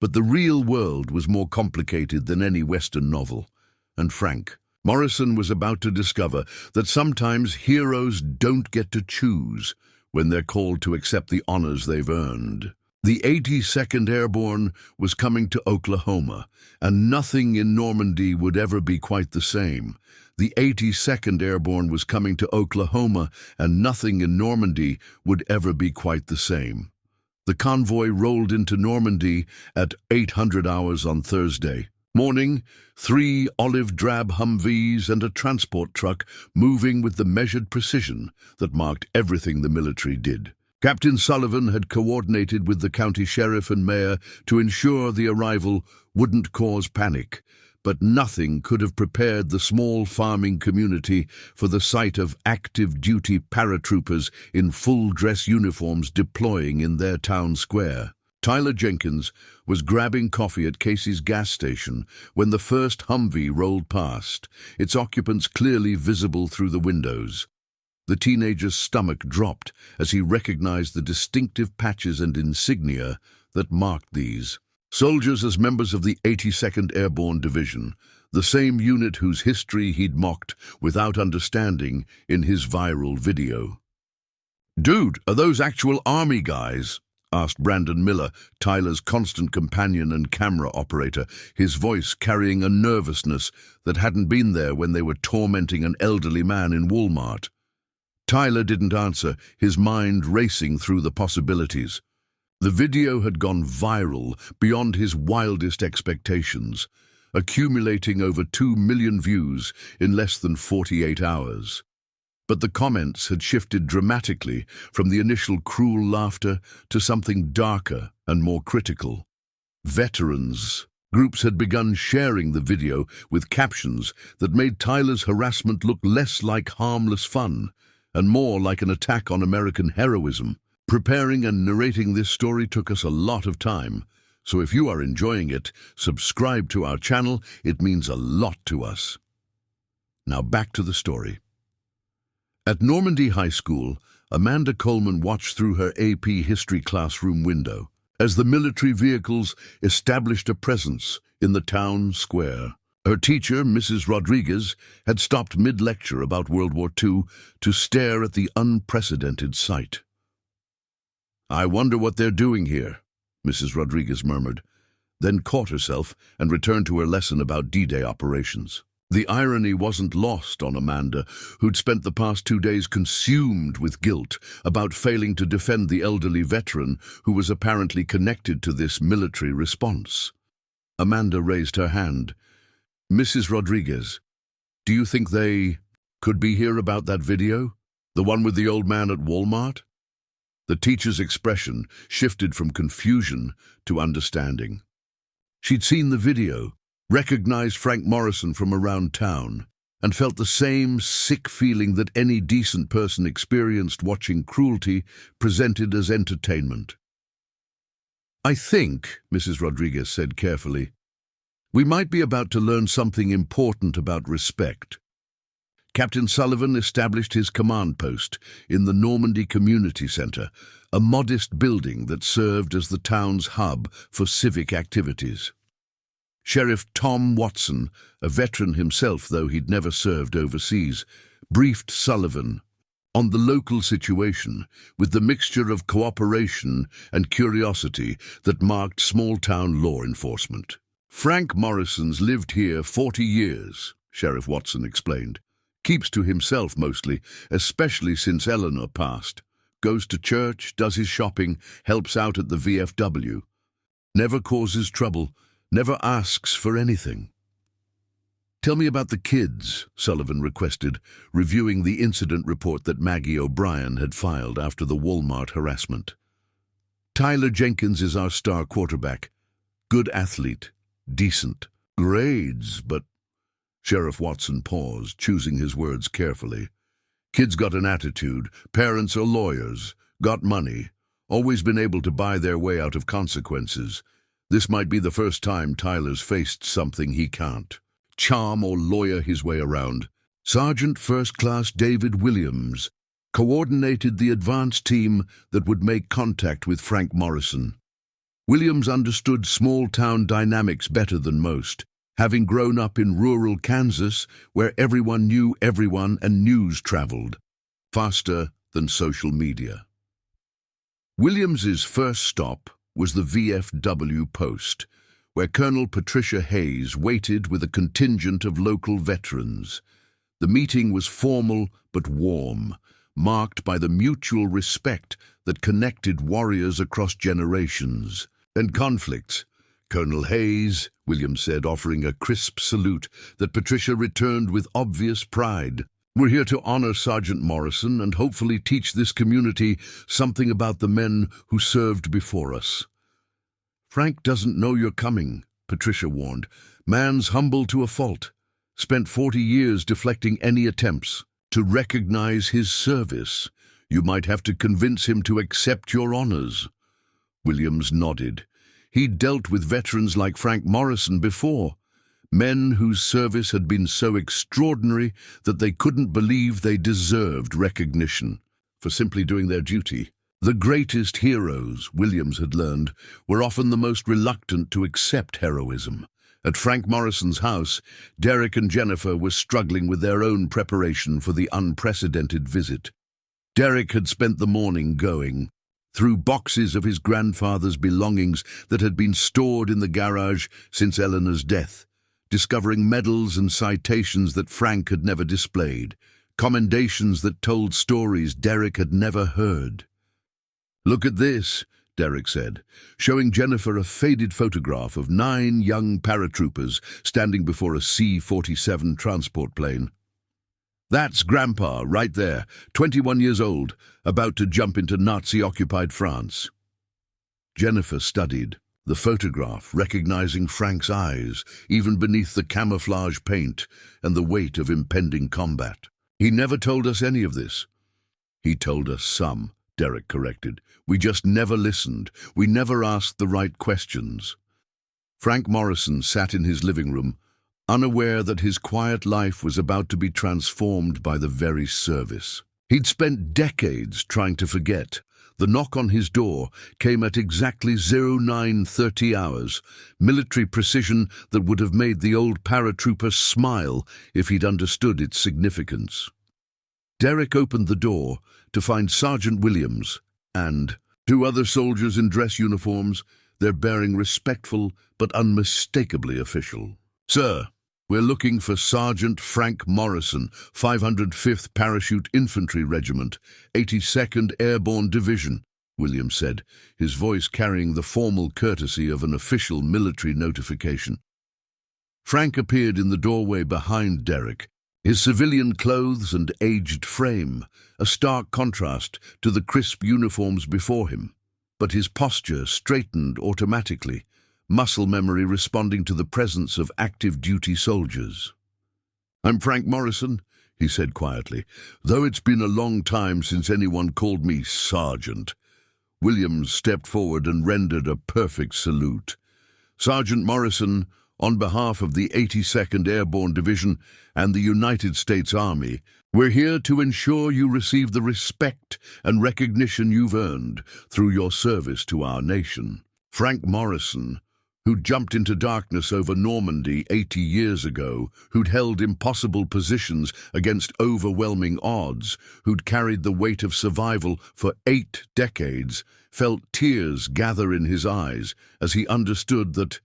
But the real world was more complicated than any Western novel, and Frank Morrison was about to discover that sometimes heroes don't get to choose when they're called to accept the honors they've earned. The 82nd Airborne was coming to Oklahoma, and nothing in Normandy would ever be quite the same. The 82nd Airborne was coming to Oklahoma, and nothing in Normandy would ever be quite the same. The convoy rolled into Normandy at 800 hours on Thursday morning, 3 olive-drab Humvees and a transport truck moving with the measured precision that marked everything the military did. Captain Sullivan had coordinated with the county sheriff and mayor to ensure the arrival wouldn't cause panic, but nothing could have prepared the small farming community for the sight of active-duty paratroopers in full-dress uniforms deploying in their town square. Tyler Jenkins was grabbing coffee at Casey's gas station when the first Humvee rolled past, its occupants clearly visible through the windows. The teenager's stomach dropped as he recognized the distinctive patches and insignia that marked these. Soldiers as members of the 82nd Airborne Division, the same unit whose history he'd mocked without understanding in his viral video. "Dude, are those actual army guys?" asked Brandon Miller, Tyler's constant companion and camera operator, his voice carrying a nervousness that hadn't been there when they were tormenting an elderly man in Walmart. Tyler didn't answer, his mind racing through the possibilities. The video had gone viral beyond his wildest expectations, accumulating over 2 million views in less than 48 hours. But the comments had shifted dramatically from the initial cruel laughter to something darker and more critical. Veterans groups had begun sharing the video with captions that made Tyler's harassment look less like harmless fun and more like an attack on American heroism. Preparing and narrating this story took us a lot of time, so if you are enjoying it, subscribe to our channel. It means a lot to us. Now back to the story. At Normandy High School, Amanda Coleman watched through her AP history classroom window as the military vehicles established a presence in the town square. Her teacher, Mrs. Rodriguez, had stopped mid-lecture about World War II to stare at the unprecedented sight. "I wonder what they're doing here," Mrs. Rodriguez murmured, then caught herself and returned to her lesson about D-Day operations. The irony wasn't lost on Amanda, who'd spent the past 2 days consumed with guilt about failing to defend the elderly veteran who was apparently connected to this military response. Amanda raised her hand. "Mrs. Rodriguez, do you think they could be here about that video? The one with the old man at Walmart?" The teacher's expression shifted from confusion to understanding. She'd seen the video, recognized Frank Morrison from around town, and felt the same sick feeling that any decent person experienced watching cruelty presented as entertainment. "I think," Mrs. Rodriguez said carefully, "we might be about to learn something important about respect." Captain Sullivan established his command post in the Normandy Community Center, a modest building that served as the town's hub for civic activities. Sheriff Tom Watson, a veteran himself though he'd never served overseas, briefed Sullivan on the local situation with the mixture of cooperation and curiosity that marked small-town law enforcement. "Frank Morrison's lived here 40 years, Sheriff Watson explained. Keeps to himself mostly, especially since Eleanor passed. Goes to church, does his shopping, helps out at the VFW. Never causes trouble, never asks for anything." "Tell me about the kids," Sullivan requested, reviewing the incident report that Maggie O'Brien had filed after the Walmart harassment. "Tyler Jenkins is our star quarterback. Good athlete, decent. Grades, but—" Sheriff Watson paused, choosing his words carefully. "Kid's got an attitude, parents are lawyers, got money, always been able to buy their way out of consequences. This might be the first time Tyler's faced something he can't charm or lawyer his way around." Sergeant First Class David Williams coordinated the advance team that would make contact with Frank Morrison. Williams understood small-town dynamics better than most, having grown up in rural Kansas where everyone knew everyone and news traveled faster than social media. Williams's first stop was the VFW post, where Colonel Patricia Hayes waited with a contingent of local veterans. The meeting was formal but warm, marked by the mutual respect that connected warriors across generations and conflicts. "Colonel Hayes," Williams said, offering a crisp salute that Patricia returned with obvious pride. We're here to honor Sergeant Morrison and hopefully teach this community something about the men who served before us." "Frank doesn't know you're coming," Patricia warned. "Man's humble to a fault. Spent 40 years deflecting any attempts to recognize his service. You might have to convince him to accept your honors." Williams nodded. He'd dealt with veterans like Frank Morrison before, men whose service had been so extraordinary that they couldn't believe they deserved recognition for simply doing their duty. The greatest heroes, Williams had learned, were often the most reluctant to accept heroism. At Frank Morrison's house, Derek and Jennifer were struggling with their own preparation for the unprecedented visit. Derek had spent the morning going through boxes of his grandfather's belongings that had been stored in the garage since Eleanor's death, discovering medals and citations that Frank had never displayed, commendations that told stories Derek had never heard. "Look at this," Derek said, showing Jennifer a faded photograph of 9 young paratroopers standing before a C-47 transport plane. "That's Grandpa, right there, 21 years old, about to jump into Nazi-occupied France." Jennifer studied the photograph, recognizing Frank's eyes, even beneath the camouflage paint and the weight of impending combat. "He never told us any of this." "He told us some," Derek corrected. "We just never listened. We never asked the right questions." Frank Morrison sat in his living room, unaware that his quiet life was about to be transformed by the very service. He'd spent decades trying to forget. The knock on his door came at exactly 0930 hours, military precision that would have made the old paratrooper smile if he'd understood its significance. Derek opened the door to find Sergeant Williams and 2 other soldiers in dress uniforms, their bearing respectful but unmistakably official. "Sir, we're looking for Sergeant Frank Morrison, 505th Parachute Infantry Regiment, 82nd Airborne Division," Williams said, his voice carrying the formal courtesy of an official military notification. Frank appeared in the doorway behind Derek, his civilian clothes and aged frame, a stark contrast to the crisp uniforms before him. But his posture straightened automatically, muscle memory responding to the presence of active duty soldiers. "I'm Frank Morrison," he said quietly, "though it's been a long time since anyone called me Sergeant." Williams stepped forward and rendered a perfect salute. "Sergeant Morrison, on behalf of the 82nd Airborne Division and the United States Army, we're here to ensure you receive the respect and recognition you've earned through your service to our nation." Frank Morrison, who'd jumped into darkness over Normandy 80 years ago, who'd held impossible positions against overwhelming odds, who'd carried the weight of survival for 8 decades, felt tears gather in his eyes as he understood that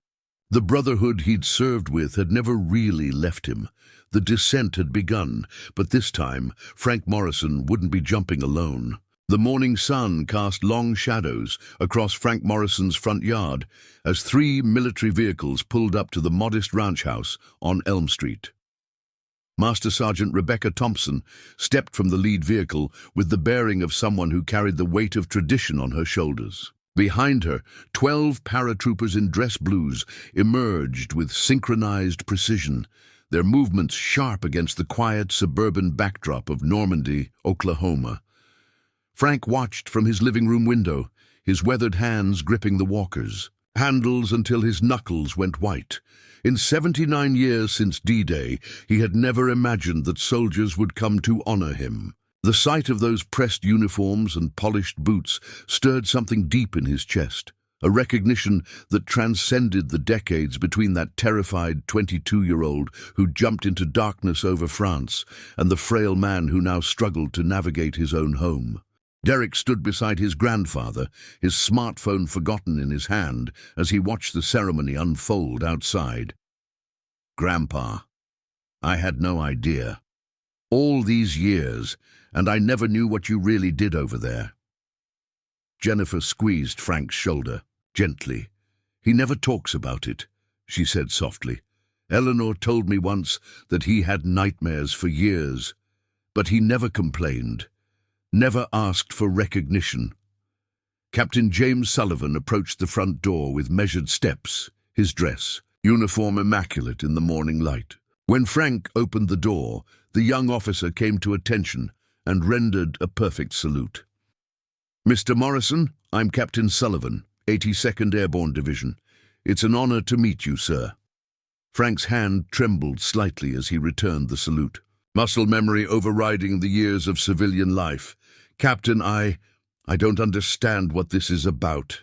the brotherhood he'd served with had never really left him. The descent had begun, but this time Frank Morrison wouldn't be jumping alone. The morning sun cast long shadows across Frank Morrison's front yard as 3 military vehicles pulled up to the modest ranch house on Elm Street. Master Sergeant Rebecca Thompson stepped from the lead vehicle with the bearing of someone who carried the weight of tradition on her shoulders. Behind her, 12 paratroopers in dress blues emerged with synchronized precision, their movements sharp against the quiet suburban backdrop of Normandy, Oklahoma. Frank watched from his living room window, his weathered hands gripping the walkers, handles until his knuckles went white. In 79 years since D-Day, he had never imagined that soldiers would come to honor him. The sight of those pressed uniforms and polished boots stirred something deep in his chest, a recognition that transcended the decades between that terrified 22-year-old who jumped into darkness over France and the frail man who now struggled to navigate his own home. Derek stood beside his grandfather, his smartphone forgotten in his hand, as he watched the ceremony unfold outside. "Grandpa, I had no idea. All these years, and I never knew what you really did over there." Jennifer squeezed Frank's shoulder, gently. "He never talks about it," she said softly. "Eleanor told me once that he had nightmares for years. But he never complained, never asked for recognition. Captain James Sullivan approached the front door with measured steps, his dress, uniform immaculate in the morning light. When Frank opened the door, the young officer came to attention and rendered a perfect salute. "Mr. Morrison, I'm Captain Sullivan, 82nd Airborne Division. It's an honor to meet you, sir." Frank's hand trembled slightly as he returned the salute. Muscle memory overriding the years of civilian life. "Captain, I don't understand what this is about."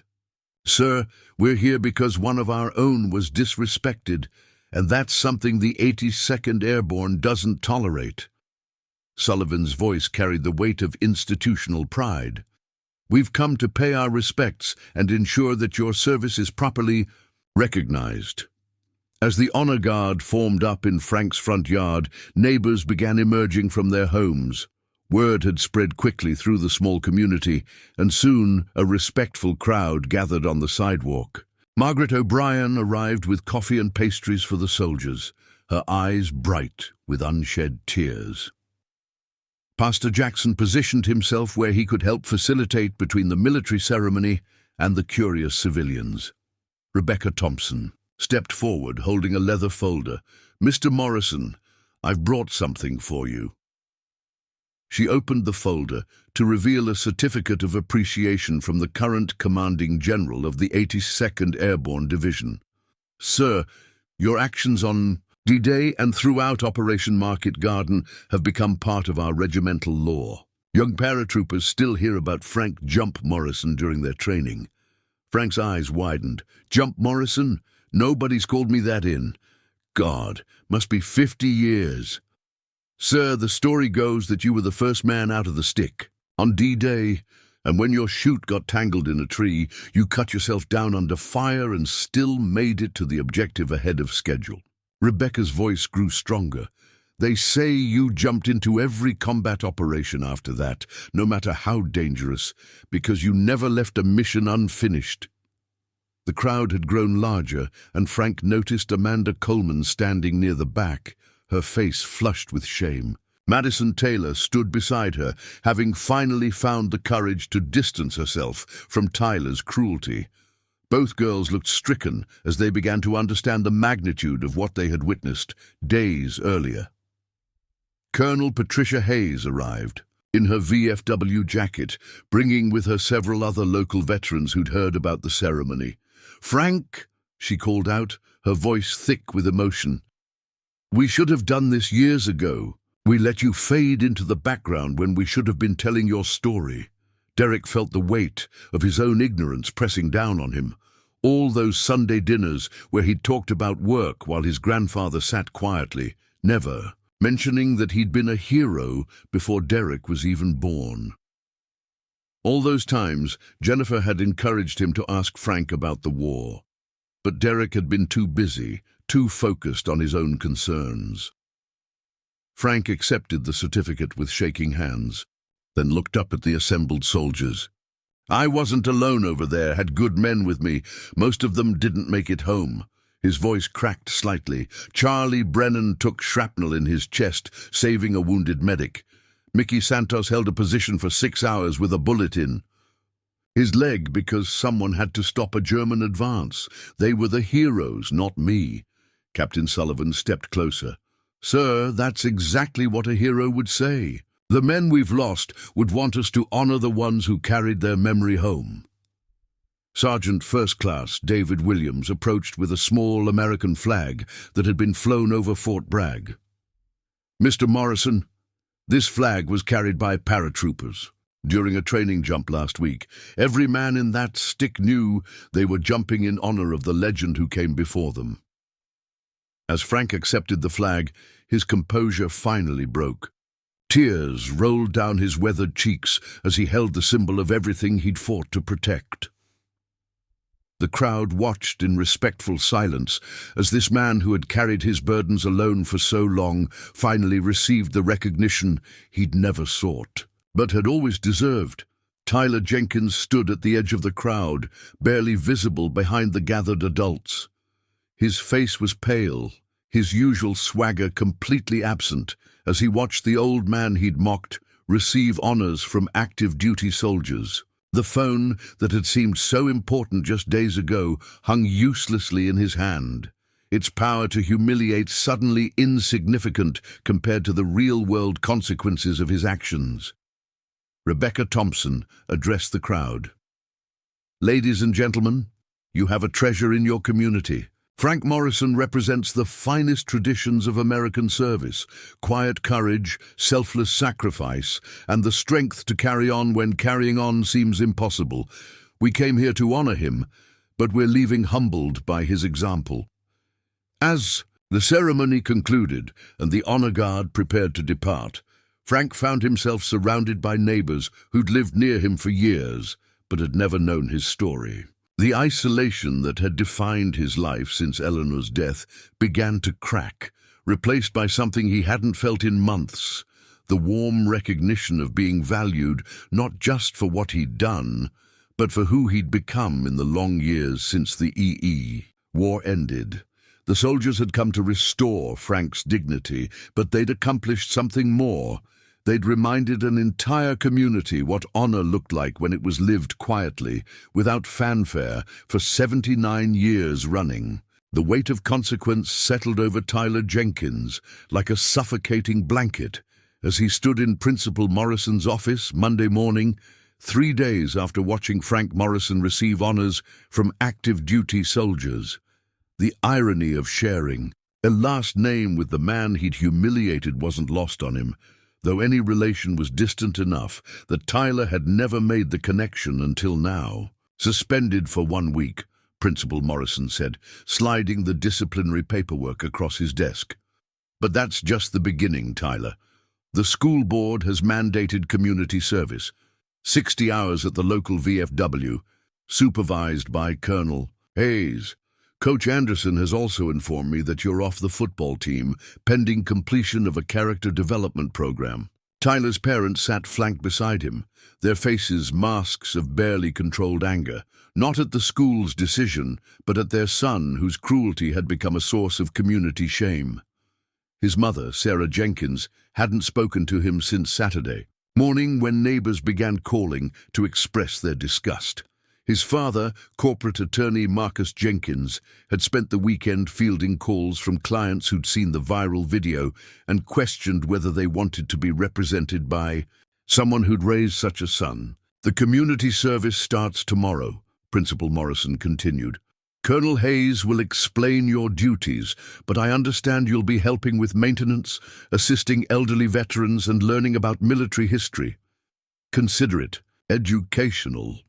"Sir, we're here because one of our own was disrespected, and that's something the 82nd Airborne doesn't tolerate." Sullivan's voice carried the weight of institutional pride. "We've come to pay our respects and ensure that your service is properly recognized." As the honor guard formed up in Frank's front yard, neighbors began emerging from their homes. Word had spread quickly through the small community, and soon a respectful crowd gathered on the sidewalk. Margaret O'Brien arrived with coffee and pastries for the soldiers, her eyes bright with unshed tears. Pastor Jackson positioned himself where he could help facilitate between the military ceremony and the curious civilians. Rebecca Thompson stepped forward holding a leather folder. "Mr. Morrison, I've brought something for you." She opened the folder to reveal a certificate of appreciation from the current commanding general of the 82nd Airborne Division. "Sir, your actions on D-Day and throughout Operation Market Garden have become part of our regimental lore. Young paratroopers still hear about Frank Jump Morrison during their training." Frank's eyes widened. "Jump Morrison? Nobody's called me that in. God, must be 50 years. Sir, the story goes that you were the first man out of the stick on D-Day, and when your chute got tangled in a tree, you cut yourself down under fire and still made it to the objective ahead of schedule." Rebecca's voice grew stronger. "They say you jumped into every combat operation after that, no matter how dangerous, because you never left a mission unfinished." The crowd had grown larger, and Frank noticed Amanda Coleman standing near the back, her face flushed with shame. Madison Taylor stood beside her, having finally found the courage to distance herself from Tyler's cruelty. Both girls looked stricken as they began to understand the magnitude of what they had witnessed days earlier. Colonel Patricia Hayes arrived, in her VFW jacket, bringing with her several other local veterans who'd heard about the ceremony. "Frank," she called out, her voice thick with emotion, "we should have done this years ago. We let you fade into the background when we should have been telling your story." Derek felt the weight of his own ignorance pressing down on him. All those Sunday dinners where he'd talked about work while his grandfather sat quietly, never mentioning that he'd been a hero before Derek was even born. All those times, Jennifer had encouraged him to ask Frank about the war. But Derek had been too busy, too focused on his own concerns. Frank accepted the certificate with shaking hands, then looked up at the assembled soldiers. "I wasn't alone over there, had good men with me. Most of them didn't make it home." His voice cracked slightly. "Charlie Brennan took shrapnel in his chest, saving a wounded medic. Mickey Santos held a position for 6 hours with a bullet in his leg because someone had to stop a German advance. They were the heroes, not me." Captain Sullivan stepped closer. "Sir, that's exactly what a hero would say. The men we've lost would want us to honor the ones who carried their memory home." Sergeant First Class David Williams approached with a small American flag that had been flown over Fort Bragg. "Mr. Morrison, this flag was carried by paratroopers during a training jump last week. Every man in that stick knew they were jumping in honor of the legend who came before them." As Frank accepted the flag, his composure finally broke. Tears rolled down his weathered cheeks as he held the symbol of everything he'd fought to protect. The crowd watched in respectful silence as this man who had carried his burdens alone for so long finally received the recognition he'd never sought, but had always deserved. Tyler Jenkins stood at the edge of the crowd, barely visible behind the gathered adults. His face was pale, his usual swagger completely absent as he watched the old man he'd mocked receive honors from active duty soldiers. The phone that had seemed so important just days ago hung uselessly in his hand, its power to humiliate suddenly insignificant compared to the real-world consequences of his actions. Rebecca Thompson addressed the crowd. "Ladies and gentlemen, you have a treasure in your community. Frank Morrison represents the finest traditions of American service, quiet courage, selfless sacrifice, and the strength to carry on when carrying on seems impossible. We came here to honor him, but we're leaving humbled by his example." As the ceremony concluded and the honor guard prepared to depart, Frank found himself surrounded by neighbors who'd lived near him for years, but had never known his story. The isolation that had defined his life since Eleanor's death began to crack, replaced by something he hadn't felt in months, the warm recognition of being valued not just for what he'd done, but for who he'd become in the long years since the war ended. The soldiers had come to restore Frank's dignity, but they'd accomplished something more. They'd reminded an entire community what honor looked like when it was lived quietly, without fanfare, for 79 years running. The weight of consequence settled over Tyler Jenkins like a suffocating blanket as he stood in Principal Morrison's office Monday morning, 3 days after watching Frank Morrison receive honors from active duty soldiers. The irony of sharing a last name with the man he'd humiliated wasn't lost on him, though any relation was distant enough that Tyler had never made the connection until now. "Suspended for 1 week, Principal Morrison said, sliding the disciplinary paperwork across his desk. "But that's just the beginning, Tyler. The school board has mandated community service, 60 hours at the local VFW, supervised by Colonel Hayes. Coach Anderson has also informed me that you're off the football team, pending completion of a character development program." Tyler's parents sat flanked beside him, their faces masks of barely controlled anger, not at the school's decision, but at their son whose cruelty had become a source of community shame. His mother, Tyler Jenkins, hadn't spoken to him since Saturday morning when neighbors began calling to express their disgust. His father, corporate attorney Marcus Jenkins, had spent the weekend fielding calls from clients who'd seen the viral video and questioned whether they wanted to be represented by someone who'd raised such a son. "The community service starts tomorrow," Principal Morrison continued. "Colonel Hayes will explain your duties, but I understand you'll be helping with maintenance, assisting elderly veterans, and learning about military history. Consider it educational."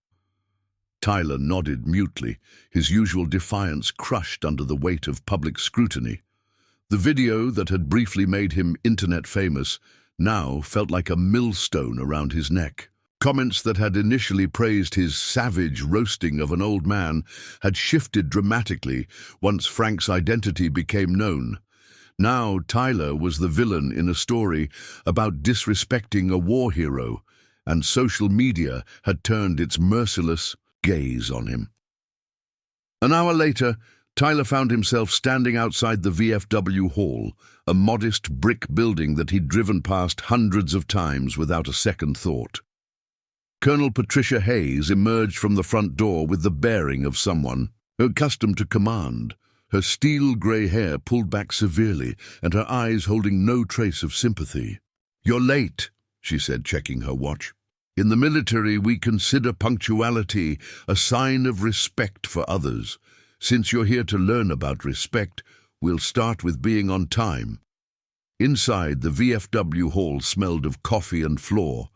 Tyler nodded mutely, his usual defiance crushed under the weight of public scrutiny. The video that had briefly made him internet famous now felt like a millstone around his neck. Comments that had initially praised his savage roasting of an old man had shifted dramatically once Frank's identity became known. Now Tyler was the villain in a story about disrespecting a war hero, and social media had turned its merciless gaze on him. An hour later, Tyler found himself standing outside the VFW hall, a modest brick building that he'd driven past hundreds of times without a second thought. Colonel Patricia Hayes emerged from the front door with the bearing of someone accustomed to command, her steel-grey hair pulled back severely and her eyes holding no trace of sympathy. "You're late," she said, checking her watch. "In the military, we consider punctuality a sign of respect for others. Since you're here to learn about respect, we'll start with being on time." Inside, the VFW hall smelled of coffee and floor,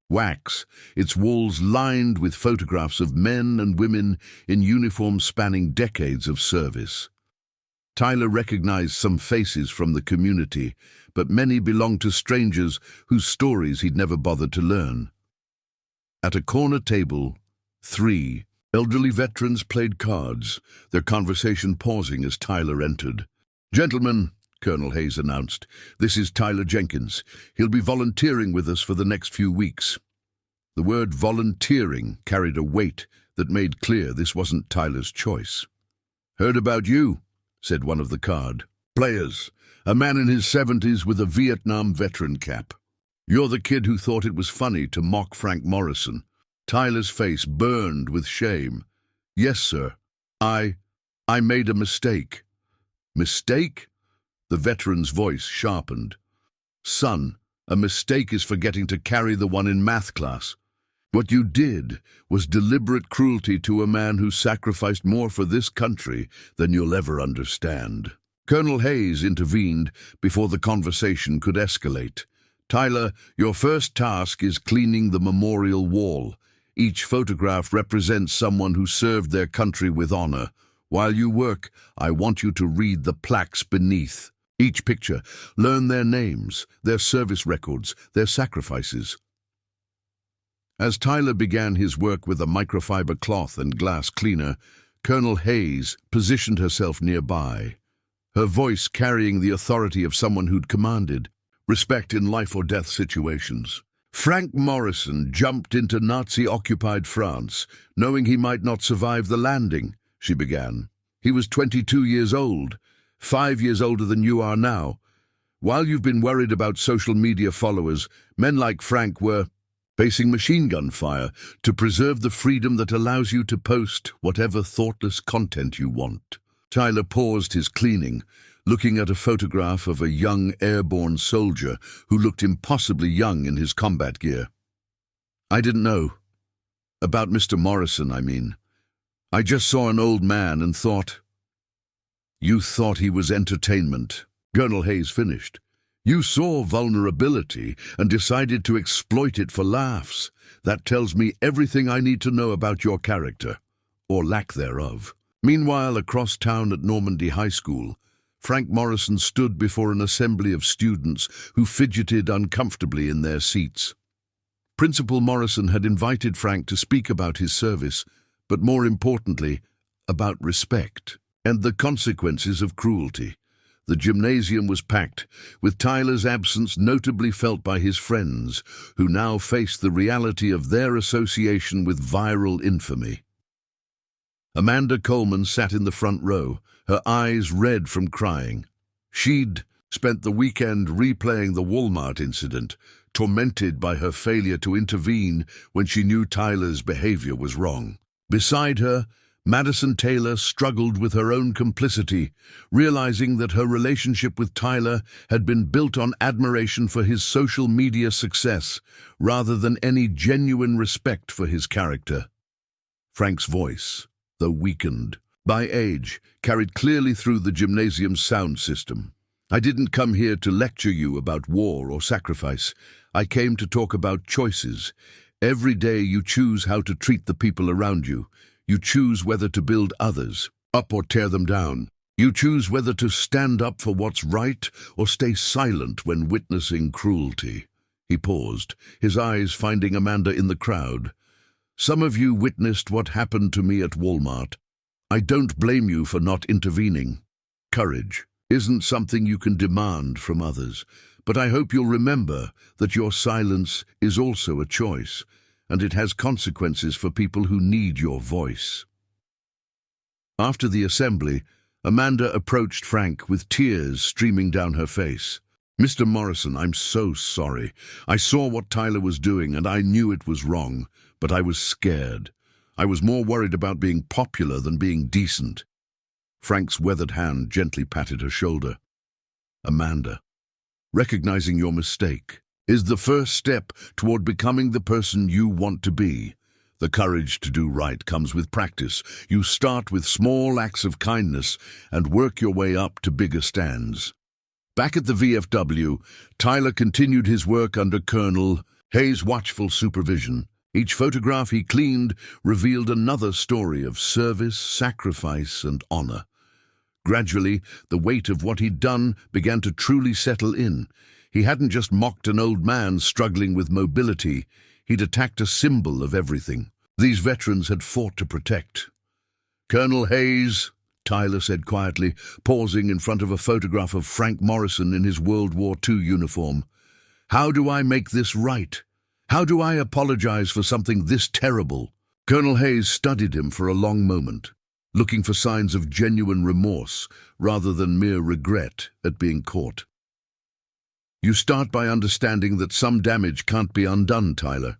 wax, its walls lined with photographs of men and women in uniforms spanning decades of service. Tyler recognized some faces from the community, but many belonged to strangers whose stories he'd never bothered to learn. At a corner table, 3 elderly veterans played cards, their conversation pausing as Tyler entered. "Gentlemen," Colonel Hayes announced, "this is Tyler Jenkins. He'll be volunteering with us for the next few weeks." The word volunteering carried a weight that made clear this wasn't Tyler's choice. "Heard about you," said one of the card Players, a man in his 70s with a Vietnam veteran cap. You're the kid who thought it was funny to mock Frank Morrison. Tyler's face burned with shame. Yes, sir. I made a mistake. Mistake? The veteran's voice sharpened. Son, a mistake is forgetting to carry the one in math class. What you did was deliberate cruelty to a man who sacrificed more for this country than you'll ever understand. Colonel Hayes intervened before the conversation could escalate. Tyler, your first task is cleaning the memorial wall. Each photograph represents someone who served their country with honor. While you work, I want you to read the plaques beneath. Each picture, learn their names, their service records, their sacrifices. As Tyler began his work with a microfiber cloth and glass cleaner, Colonel Hayes positioned herself nearby, her voice carrying the authority of someone who'd commanded respect in life-or-death situations. Frank Morrison jumped into Nazi-occupied France, knowing he might not survive the landing, she began. He was 22 years old, 5 years older than you are now. While you've been worried about social media followers, men like Frank were facing machine gun fire to preserve the freedom that allows you to post whatever thoughtless content you want. Tyler paused his cleaning, looking at a photograph of a young airborne soldier who looked impossibly young in his combat gear. I didn't know. About Mr. Morrison, I mean. I just saw an old man and thought... You thought he was entertainment. Colonel Hayes finished. You saw vulnerability and decided to exploit it for laughs. That tells me everything I need to know about your character, or lack thereof. Meanwhile, across town at Normandy High School, Frank Morrison stood before an assembly of students who fidgeted uncomfortably in their seats. Principal Morrison had invited Frank to speak about his service, but more importantly, about respect and the consequences of cruelty. The gymnasium was packed, with Tyler's absence notably felt by his friends, who now faced the reality of their association with viral infamy. Amanda Coleman sat in the front row, her eyes red from crying. She'd spent the weekend replaying the Walmart incident, tormented by her failure to intervene when she knew Tyler's behavior was wrong. Beside her, Madison Taylor struggled with her own complicity, realizing that her relationship with Tyler had been built on admiration for his social media success, rather than any genuine respect for his character. Frank's voice, though weakened by age, carried clearly through the gymnasium's sound system. I didn't come here to lecture you about war or sacrifice. I came to talk about choices. Every day you choose how to treat the people around you. You choose whether to build others up or tear them down. You choose whether to stand up for what's right or stay silent when witnessing cruelty. He paused, his eyes finding Amanda in the crowd. Some of you witnessed what happened to me at Walmart. I don't blame you for not intervening. Courage isn't something you can demand from others, but I hope you'll remember that your silence is also a choice, and it has consequences for people who need your voice. After the assembly, Amanda approached Frank with tears streaming down her face. Mr. Morrison, I'm so sorry. I saw what Tyler was doing and I knew it was wrong, but I was scared. I was more worried about being popular than being decent. Frank's weathered hand gently patted her shoulder. Amanda, recognizing your mistake is the first step toward becoming the person you want to be. The courage to do right comes with practice. You start with small acts of kindness and work your way up to bigger stands. Back at the VFW, Tyler continued his work under Colonel Hayes' watchful supervision. Each photograph he cleaned revealed another story of service, sacrifice, and honor. Gradually, the weight of what he'd done began to truly settle in. He hadn't just mocked an old man struggling with mobility. He'd attacked a symbol of everything these veterans had fought to protect. Colonel Hayes, Tyler said quietly, pausing in front of a photograph of Frank Morrison in his World War II uniform. How do I make this right? How do I apologize for something this terrible? Colonel Hayes studied him for a long moment. looking for signs of genuine remorse rather than mere regret at being caught. You start by understanding that some damage can't be undone, Tyler.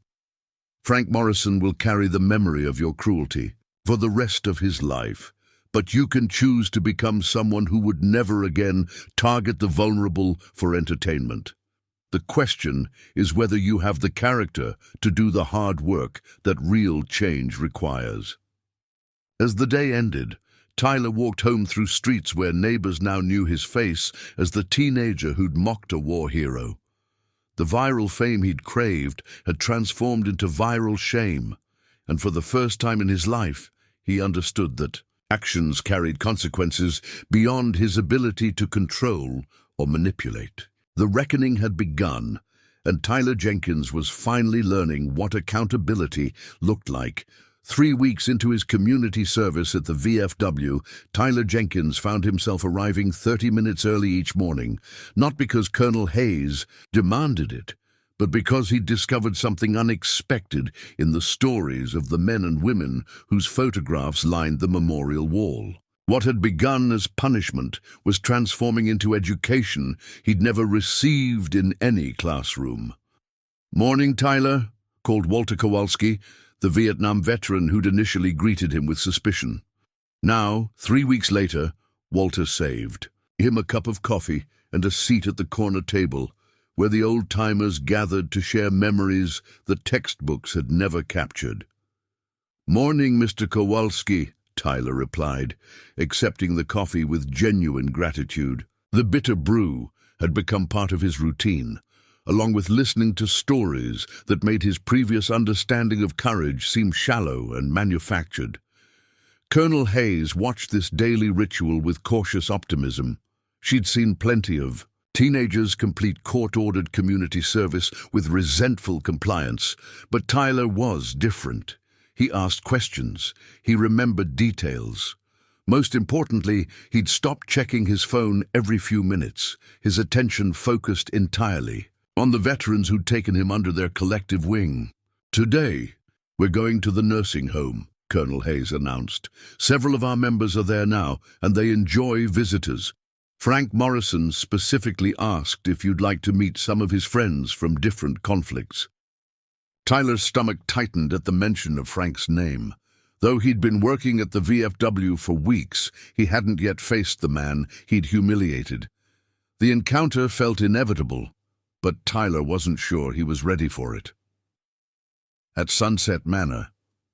Frank Morrison will carry the memory of your cruelty for the rest of his life, but you can choose to become someone who would never again target the vulnerable for entertainment. The question is whether you have the character to do the hard work that real change requires. As the day ended, Tyler walked home through streets where neighbors now knew his face as the teenager who'd mocked a war hero. The viral fame he'd craved had transformed into viral shame, and for the first time in his life, he understood that actions carried consequences beyond his ability to control or manipulate. The reckoning had begun, and Tyler Jenkins was finally learning what accountability looked like. 3 weeks into his community service at the VFW, Tyler Jenkins found himself arriving 30 minutes early each morning, not because Colonel Hayes demanded it, but because he'd discovered something unexpected in the stories of the men and women whose photographs lined the memorial wall. What had begun as punishment was transforming into education he'd never received in any classroom. "Morning, Tyler," called Walter Kowalski, the Vietnam veteran who'd initially greeted him with suspicion. Now, 3 weeks later, Walter saved him a cup of coffee and a seat at the corner table, where the old-timers gathered to share memories the textbooks had never captured. "Morning, Mr. Kowalski," Tyler replied, accepting the coffee with genuine gratitude. The bitter brew had become part of his routine, along with listening to stories that made his previous understanding of courage seem shallow and manufactured. Colonel Hayes watched this daily ritual with cautious optimism. She'd seen plenty of teenagers complete court-ordered community service with resentful compliance, but Tyler was different. He asked questions. He remembered details. Most importantly, he'd stopped checking his phone every few minutes, his attention focused entirely on the veterans who'd taken him under their collective wing. "Today, we're going to the nursing home," Colonel Hayes announced. "Several of our members are there now, and they enjoy visitors. Frank Morrison specifically asked if you'd like to meet some of his friends from different conflicts." Tyler's stomach tightened at the mention of Frank's name. Though he'd been working at the VFW for weeks, he hadn't yet faced the man he'd humiliated. The encounter felt inevitable, but Tyler wasn't sure he was ready for it. At Sunset Manor,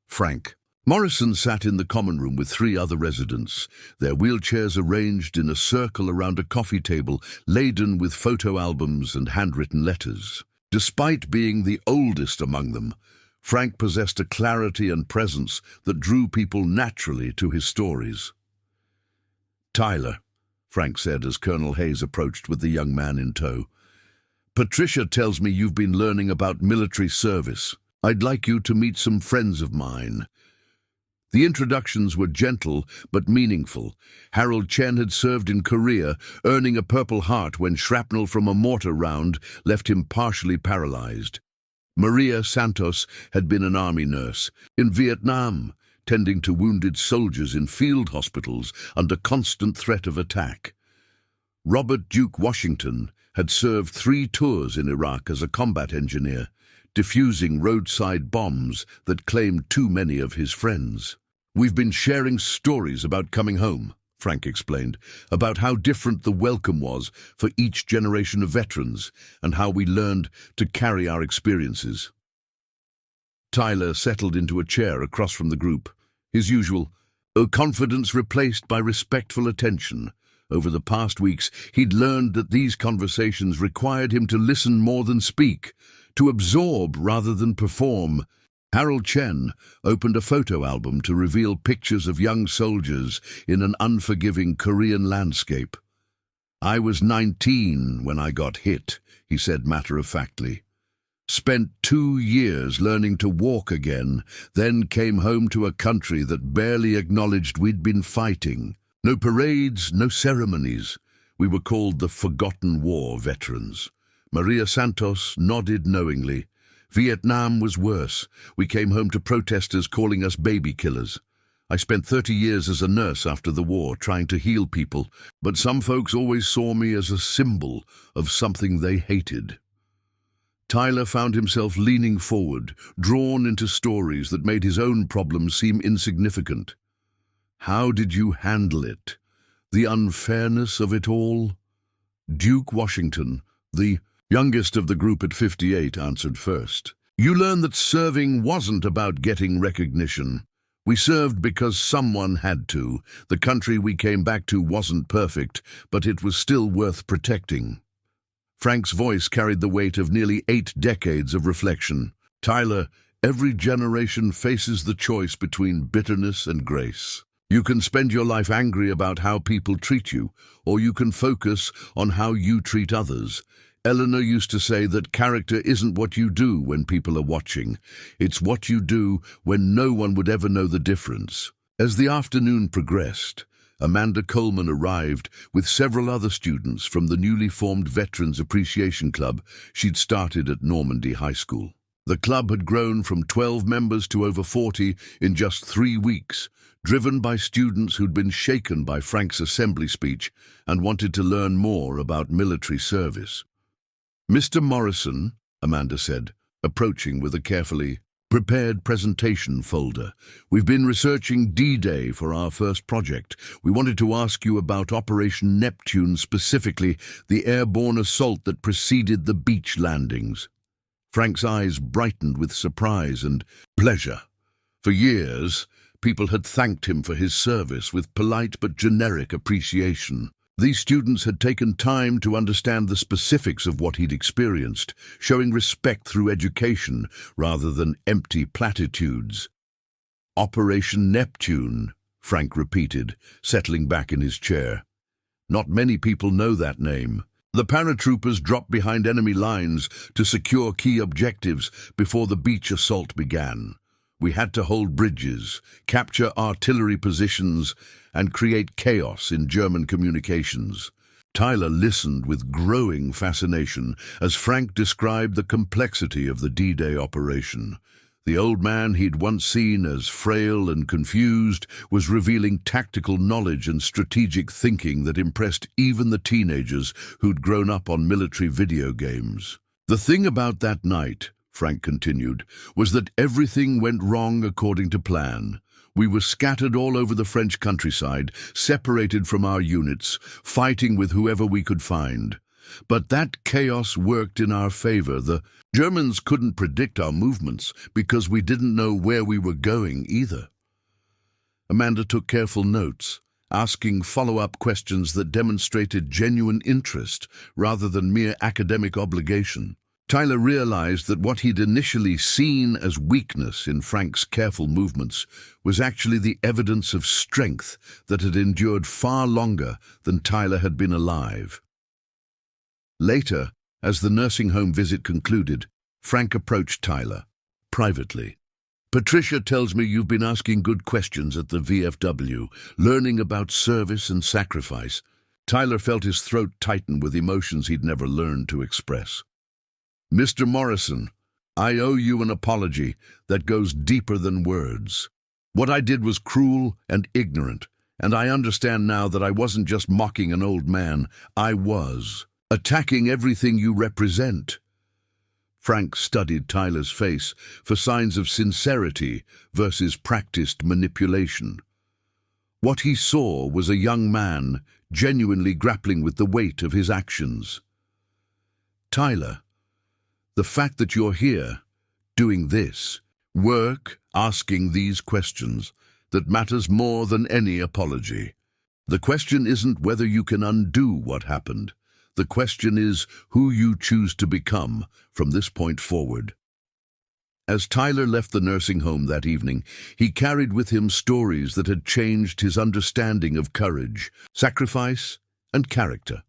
Frank Morrison sat in the common room with 3 other residents, their wheelchairs arranged in a circle around a coffee table laden with photo albums and handwritten letters. Despite being the oldest among them, Frank possessed a clarity and presence that drew people naturally to his stories. "Tyler," Frank said as Colonel Hayes approached with the young man in tow, "Patricia tells me you've been learning about military service. I'd like you to meet some friends of mine." The introductions were gentle but meaningful. Harold Chen had served in Korea, earning a Purple Heart when shrapnel from a mortar round left him partially paralyzed. Maria Santos had been an army nurse in Vietnam, tending to wounded soldiers in field hospitals under constant threat of attack. Robert Duke Washington had served 3 tours in Iraq as a combat engineer, defusing roadside bombs that claimed too many of his friends. "We've been sharing stories about coming home," Frank explained, "about how different the welcome was for each generation of veterans and how we learned to carry our experiences." Tyler settled into a chair across from the group, his usual confidence replaced by respectful attention. Over the past weeks, he'd learned that these conversations required him to listen more than speak, to absorb rather than perform. Harold Chen opened a photo album to reveal pictures of young soldiers in an unforgiving Korean landscape. "I was 19 when I got hit," he said matter-of-factly. "Spent 2 years learning to walk again, then came home to a country that barely acknowledged we'd been fighting. No parades, no ceremonies. We were called the Forgotten War veterans." Maria Santos nodded knowingly. "Vietnam was worse. We came home to protesters calling us baby killers. I spent 30 years as a nurse after the war, trying to heal people, but some folks always saw me as a symbol of something they hated. Tyler found himself leaning forward, drawn into stories that made his own problems seem insignificant. How did you handle it? The unfairness of it all? Duke Washington, the youngest of the group at 58, answered first. You learn that serving wasn't about getting recognition. We served because someone had to. The country we came back to wasn't perfect, but it was still worth protecting. Frank's voice carried the weight of nearly 8 decades of reflection. Tyler, every generation faces the choice between bitterness and grace. You can spend your life angry about how people treat you, or you can focus on how you treat others. Eleanor used to say that character isn't what you do when people are watching. It's what you do when no one would ever know the difference. As the afternoon progressed, Amanda Coleman arrived with several other students from the newly formed Veterans Appreciation Club she'd started at Normandy High School. The club had grown from 12 members to over 40 in just 3 weeks, driven by students who'd been shaken by Frank's assembly speech and wanted to learn more about military service. Mr. Morrison, Amanda said, approaching with a carefully prepared presentation folder. We've been researching D-Day for our first project. We wanted to ask you about Operation Neptune, specifically the airborne assault that preceded the beach landings. Frank's eyes brightened with surprise and pleasure. For years, people had thanked him for his service with polite but generic appreciation. These students had taken time to understand the specifics of what he'd experienced, showing respect through education rather than empty platitudes. Operation Neptune, Frank repeated, settling back in his chair. Not many people know that name. The paratroopers dropped behind enemy lines to secure key objectives before the beach assault began. We had to hold bridges, capture artillery positions, and create chaos in German communications. Tyler listened with growing fascination as Frank described the complexity of the D-Day operation. The old man he'd once seen as frail and confused was revealing tactical knowledge and strategic thinking that impressed even the teenagers who'd grown up on military video games. The thing about that night, Frank continued, was that everything went wrong according to plan. We were scattered all over the French countryside, separated from our units, fighting with whoever we could find. But that chaos worked in our favor. The Germans couldn't predict our movements because we didn't know where we were going either. Amanda took careful notes, asking follow-up questions that demonstrated genuine interest rather than mere academic obligation. Tyler realized that what he'd initially seen as weakness in Frank's careful movements was actually the evidence of strength that had endured far longer than Tyler had been alive. Later, as the nursing home visit concluded, Frank approached Tyler, privately. Patricia tells me you've been asking good questions at the VFW, learning about service and sacrifice. Tyler felt his throat tighten with emotions he'd never learned to express. Mr. Morrison, I owe you an apology that goes deeper than words. What I did was cruel and ignorant, and I understand now that I wasn't just mocking an old man. I was attacking everything you represent. Frank studied Tyler's face for signs of sincerity versus practiced manipulation. What he saw was a young man genuinely grappling with the weight of his actions. Tyler, the fact that you're here, doing this, work, asking these questions, that matters more than any apology. The question isn't whether you can undo what happened. The question is who you choose to become from this point forward. As Tyler left the nursing home that evening, he carried with him stories that had changed his understanding of courage, sacrifice, and character.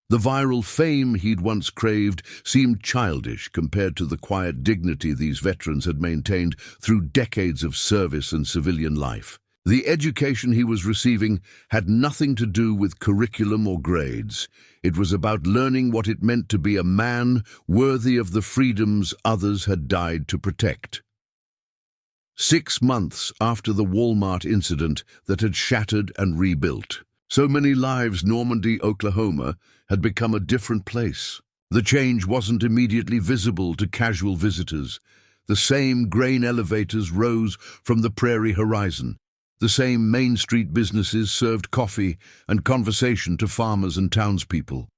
The viral fame he'd once craved seemed childish compared to the quiet dignity these veterans had maintained through decades of service and civilian life. The education he was receiving had nothing to do with curriculum or grades. It was about learning what it meant to be a man worthy of the freedoms others had died to protect. 6 months after the Walmart incident that had shattered and rebuilt so many lives, Normandy, Oklahoma, had become a different place. The change wasn't immediately visible to casual visitors. The same grain elevators rose from the prairie horizon. The same Main Street businesses served coffee and conversation to farmers and townspeople.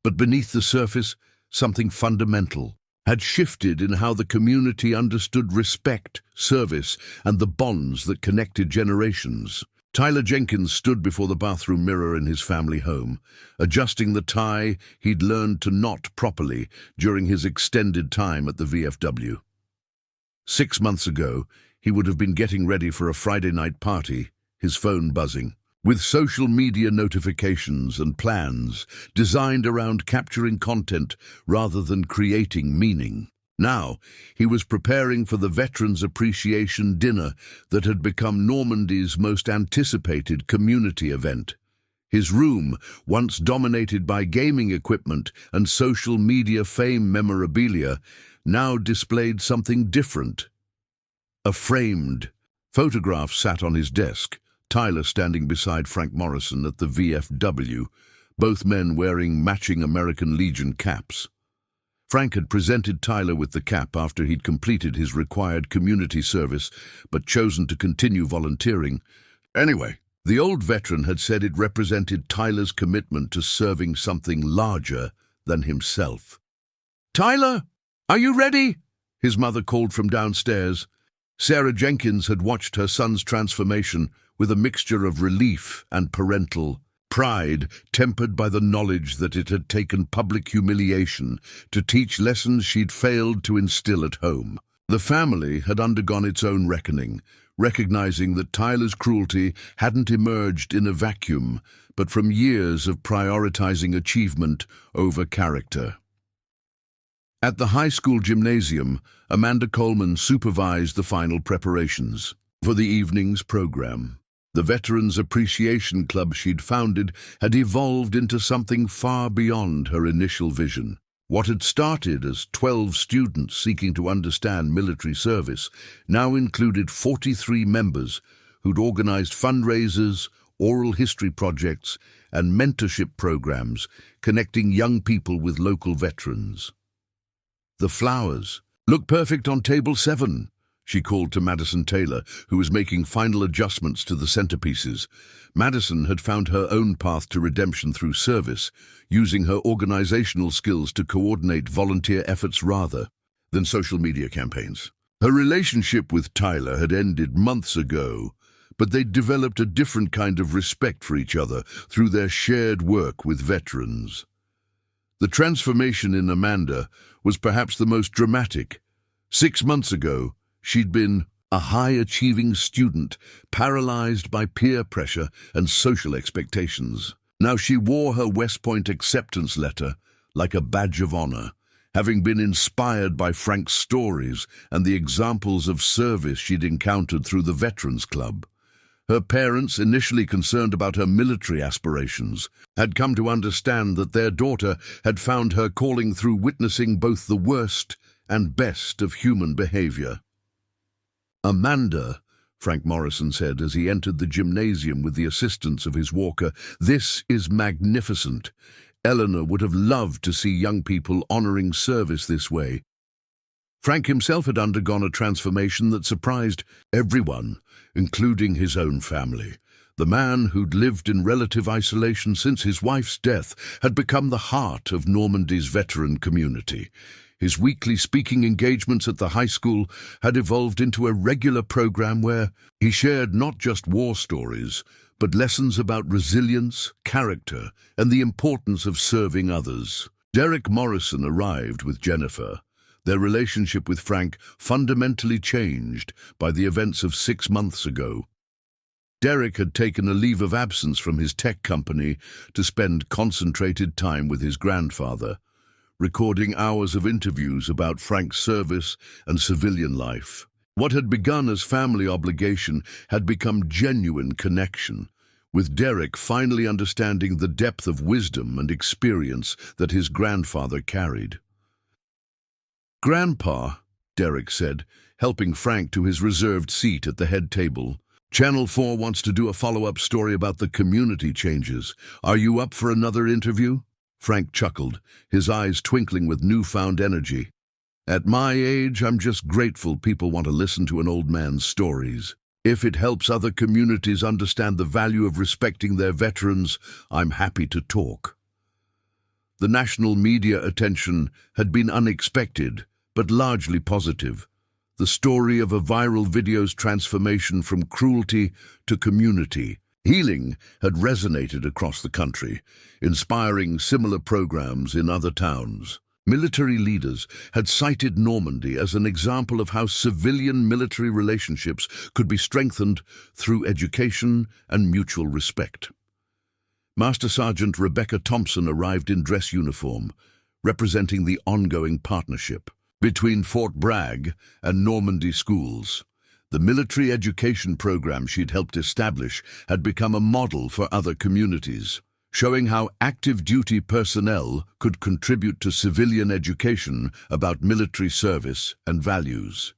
But beneath the surface, something fundamental had shifted in how the community understood respect, service, and the bonds that connected generations. Tyler Jenkins stood before the bathroom mirror in his family home, adjusting the tie he'd learned to knot properly during his extended time at the VFW. 6 months ago, he would have been getting ready for a Friday night party, his phone buzzing, with social media notifications and plans designed around capturing content rather than creating meaning. Now, he was preparing for the Veterans Appreciation Dinner that had become Normandy's most anticipated community event. His room, once dominated by gaming equipment and social media fame memorabilia, now displayed something different. A framed photograph sat on his desk, Tyler standing beside Frank Morrison at the VFW, both men wearing matching American Legion caps. Frank had presented Tyler with the cap after he'd completed his required community service, but chosen to continue volunteering. Anyway, the old veteran had said it represented Tyler's commitment to serving something larger than himself. "Tyler, are you ready?" his mother called from downstairs. Sarah Jenkins had watched her son's transformation with a mixture of relief and parental pride, tempered by the knowledge that it had taken public humiliation to teach lessons she'd failed to instill at home. The family had undergone its own reckoning, recognizing that Tyler's cruelty hadn't emerged in a vacuum, but from years of prioritizing achievement over character. At the high school gymnasium, Amanda Coleman supervised the final preparations for the evening's program. The Veterans Appreciation Club she'd founded had evolved into something far beyond her initial vision. What had started as 12 students seeking to understand military service now included 43 members who'd organized fundraisers, oral history projects, and mentorship programs connecting young people with local veterans. "The flowers look perfect on table 7, she called to Madison Taylor, who was making final adjustments to the centerpieces. Madison had found her own path to redemption through service, using her organizational skills to coordinate volunteer efforts rather than social media campaigns. Her relationship with Tyler had ended months ago, but they'd developed a different kind of respect for each other through their shared work with veterans. The transformation in Amanda was perhaps the most dramatic. 6 months ago, she'd been a high-achieving student, paralyzed by peer pressure and social expectations. Now she wore her West Point acceptance letter like a badge of honor, having been inspired by Frank's stories and the examples of service she'd encountered through the Veterans Club. Her parents, initially concerned about her military aspirations, had come to understand that their daughter had found her calling through witnessing both the worst and best of human behavior. "Amanda," Frank Morrison said as he entered the gymnasium with the assistance of his walker, "this is magnificent. Eleanor would have loved to see young people honoring service this way." Frank himself had undergone a transformation that surprised everyone, including his own family. The man who'd lived in relative isolation since his wife's death had become the heart of Normandy's veteran community. His weekly speaking engagements at the high school had evolved into a regular program where he shared not just war stories, but lessons about resilience, character, and the importance of serving others. Derek Morrison arrived with Jennifer. Their relationship with Frank fundamentally changed by the events of 6 months ago. Derek had taken a leave of absence from his tech company to spend concentrated time with his grandfather, recording hours of interviews about Frank's service and civilian life. What had begun as family obligation had become genuine connection, with Derek finally understanding the depth of wisdom and experience that his grandfather carried. "Grandpa," Derek said, helping Frank to his reserved seat at the head table. Channel 4 wants to do a follow-up story about the community changes. Are you up for another interview? Frank chuckled, his eyes twinkling with newfound energy. At my age, I'm just grateful people want to listen to an old man's stories. If it helps other communities understand the value of respecting their veterans, I'm happy to talk. The national media attention had been unexpected, but largely positive. The story of a viral video's transformation from cruelty to community healing had resonated across the country, inspiring similar programs in other towns. Military leaders had cited Normandy as an example of how civilian-military relationships could be strengthened through education and mutual respect. Master Sergeant Rebecca Thompson arrived in dress uniform, representing the ongoing partnership between Fort Bragg and Normandy schools. The military education program she'd helped establish had become a model for other communities, showing how active duty personnel could contribute to civilian education about military service and values.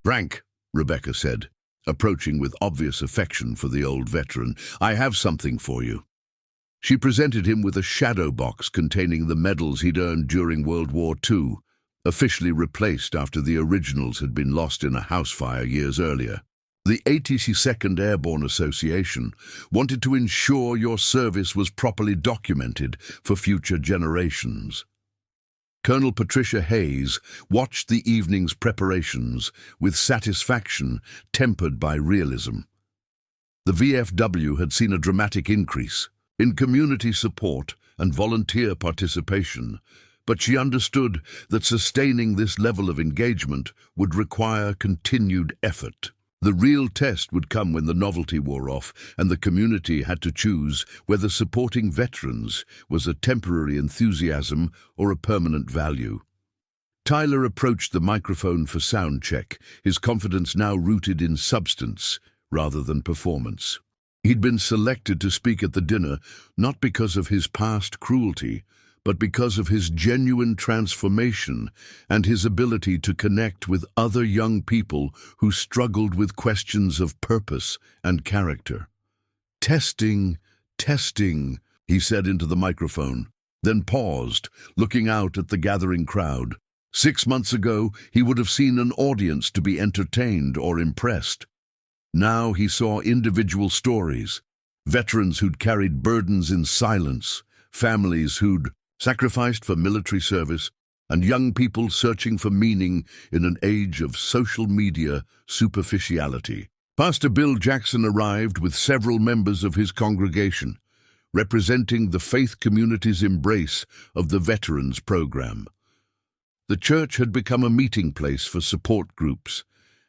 Frank, Rebecca said, approaching with obvious affection for the old veteran, I have something for you. She presented him with a shadow box containing the medals he'd earned during World War II, officially replaced after the originals had been lost in a house fire years earlier. The 82nd Airborne Association wanted to ensure your service was properly documented for future generations. Colonel Patricia Hayes watched the evening's preparations with satisfaction tempered by realism. The VFW had seen a dramatic increase in community support and volunteer participation, but she understood that sustaining this level of engagement would require continued effort. The real test would come when the novelty wore off and the community had to choose whether supporting veterans was a temporary enthusiasm or a permanent value. Tyler approached the microphone for sound check, his confidence now rooted in substance rather than performance. He'd been selected to speak at the dinner not because of his past cruelty, but because of his genuine transformation and his ability to connect with other young people who struggled with questions of purpose and character. Testing, he said into the microphone, then paused, looking out at the gathering crowd. 6 months ago, he would have seen an audience to be entertained or impressed. Now he saw individual stories, veterans who'd carried burdens in silence, families who'd sacrificed for military service, and young people searching for meaning in an age of social media superficiality. Pastor Bill Jackson arrived with several members of his congregation, representing the faith community's embrace of the Veterans Program. The church had become a meeting place for support groups,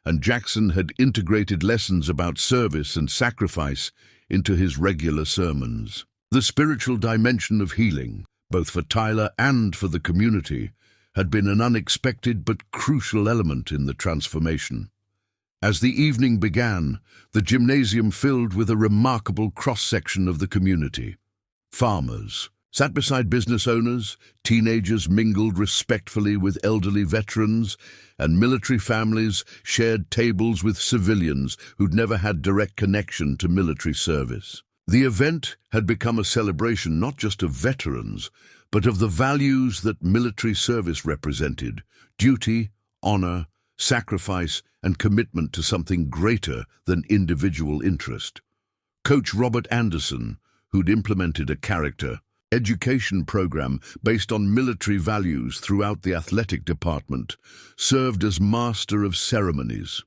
and Jackson had integrated lessons about service and sacrifice into his regular sermons. The spiritual dimension of healing, both for Tyler and for the community, had been an unexpected but crucial element in the transformation. As the evening began, the gymnasium filled with a remarkable cross-section of the community. Farmers sat beside business owners, teenagers mingled respectfully with elderly veterans, and military families shared tables with civilians who'd never had direct connection to military service. The event had become a celebration not just of veterans, but of the values that military service represented: duty, honor, sacrifice, and commitment to something greater than individual interest. Coach Robert Anderson, who'd implemented a character education program based on military values throughout the athletic department, served as master of ceremonies.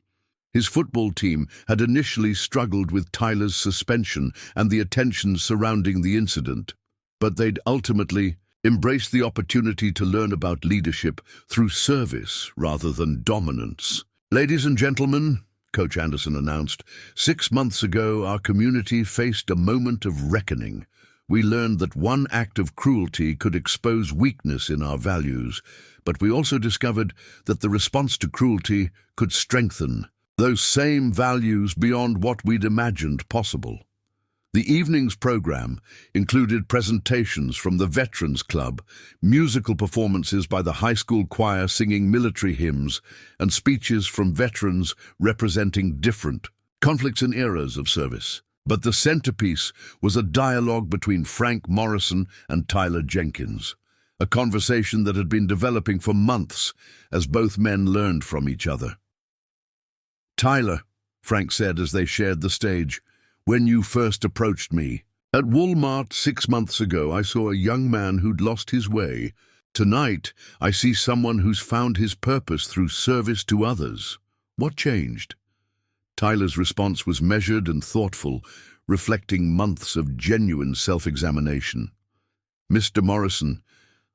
His football team had initially struggled with Tyler's suspension and the attention surrounding the incident, but they'd ultimately embraced the opportunity to learn about leadership through service rather than dominance. Ladies and gentlemen, Coach Anderson announced, 6 months ago our community faced a moment of reckoning. We learned that one act of cruelty could expose weakness in our values, but we also discovered that the response to cruelty could strengthen those same values beyond what we'd imagined possible. The evening's program included presentations from the Veterans Club, musical performances by the high school choir singing military hymns, and speeches from veterans representing different conflicts and eras of service. But the centerpiece was a dialogue between Frank Morrison and Tyler Jenkins, a conversation that had been developing for months as both men learned from each other. "Tyler," Frank said as they shared the stage, "when you first approached me at Walmart 6 months ago, I saw a young man who'd lost his way. Tonight, I see someone who's found his purpose through service to others. What changed?" Tyler's response was measured and thoughtful, reflecting months of genuine self-examination. "Mr. Morrison,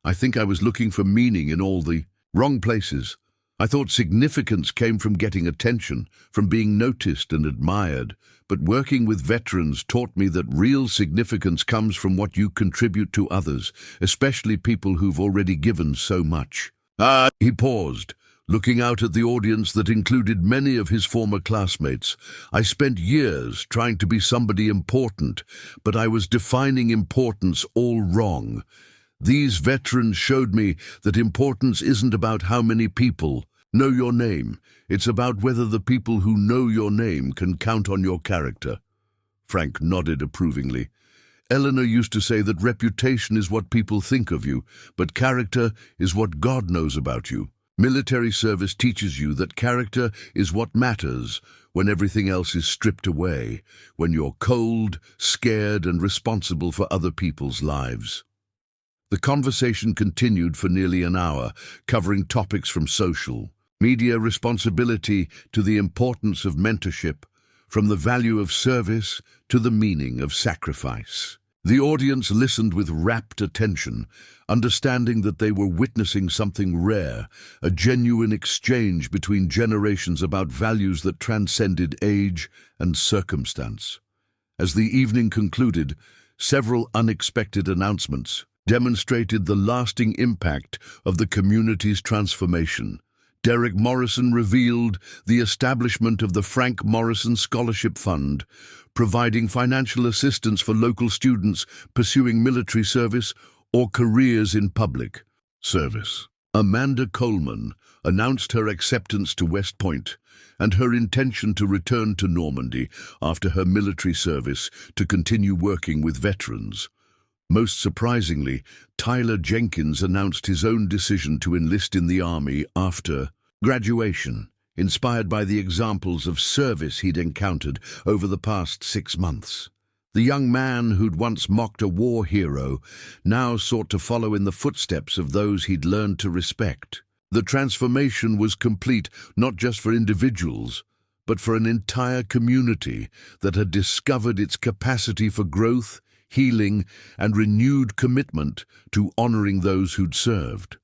I think I was looking for meaning in all the wrong places. I thought significance came from getting attention, from being noticed and admired, but working with veterans taught me that real significance comes from what you contribute to others, especially people who've already given so much." He paused, looking out at the audience that included many of his former classmates. "I spent years trying to be somebody important, but I was defining importance all wrong. These veterans showed me that importance isn't about how many people know your name. It's about whether the people who know your name can count on your character." Frank nodded approvingly. "Eleanor used to say that reputation is what people think of you, but character is what God knows about you. Military service teaches you that character is what matters when everything else is stripped away, when you're cold, scared, and responsible for other people's lives." The conversation continued for nearly an hour, covering topics from social media responsibility to the importance of mentorship, from the value of service to the meaning of sacrifice. The audience listened with rapt attention, understanding that they were witnessing something rare, a genuine exchange between generations about values that transcended age and circumstance. As the evening concluded, several unexpected announcements demonstrated the lasting impact of the community's transformation. Derek Morrison revealed the establishment of the Frank Morrison Scholarship Fund, providing financial assistance for local students pursuing military service or careers in public service. Amanda Coleman announced her acceptance to West Point and her intention to return to Normandy after her military service to continue working with veterans. Most surprisingly, Tyler Jenkins announced his own decision to enlist in the Army after graduation, inspired by the examples of service he'd encountered over the past 6 months. The young man who'd once mocked a war hero now sought to follow in the footsteps of those he'd learned to respect. The transformation was complete not just for individuals, but for an entire community that had discovered its capacity for growth, healing, and renewed commitment to honoring those who'd served.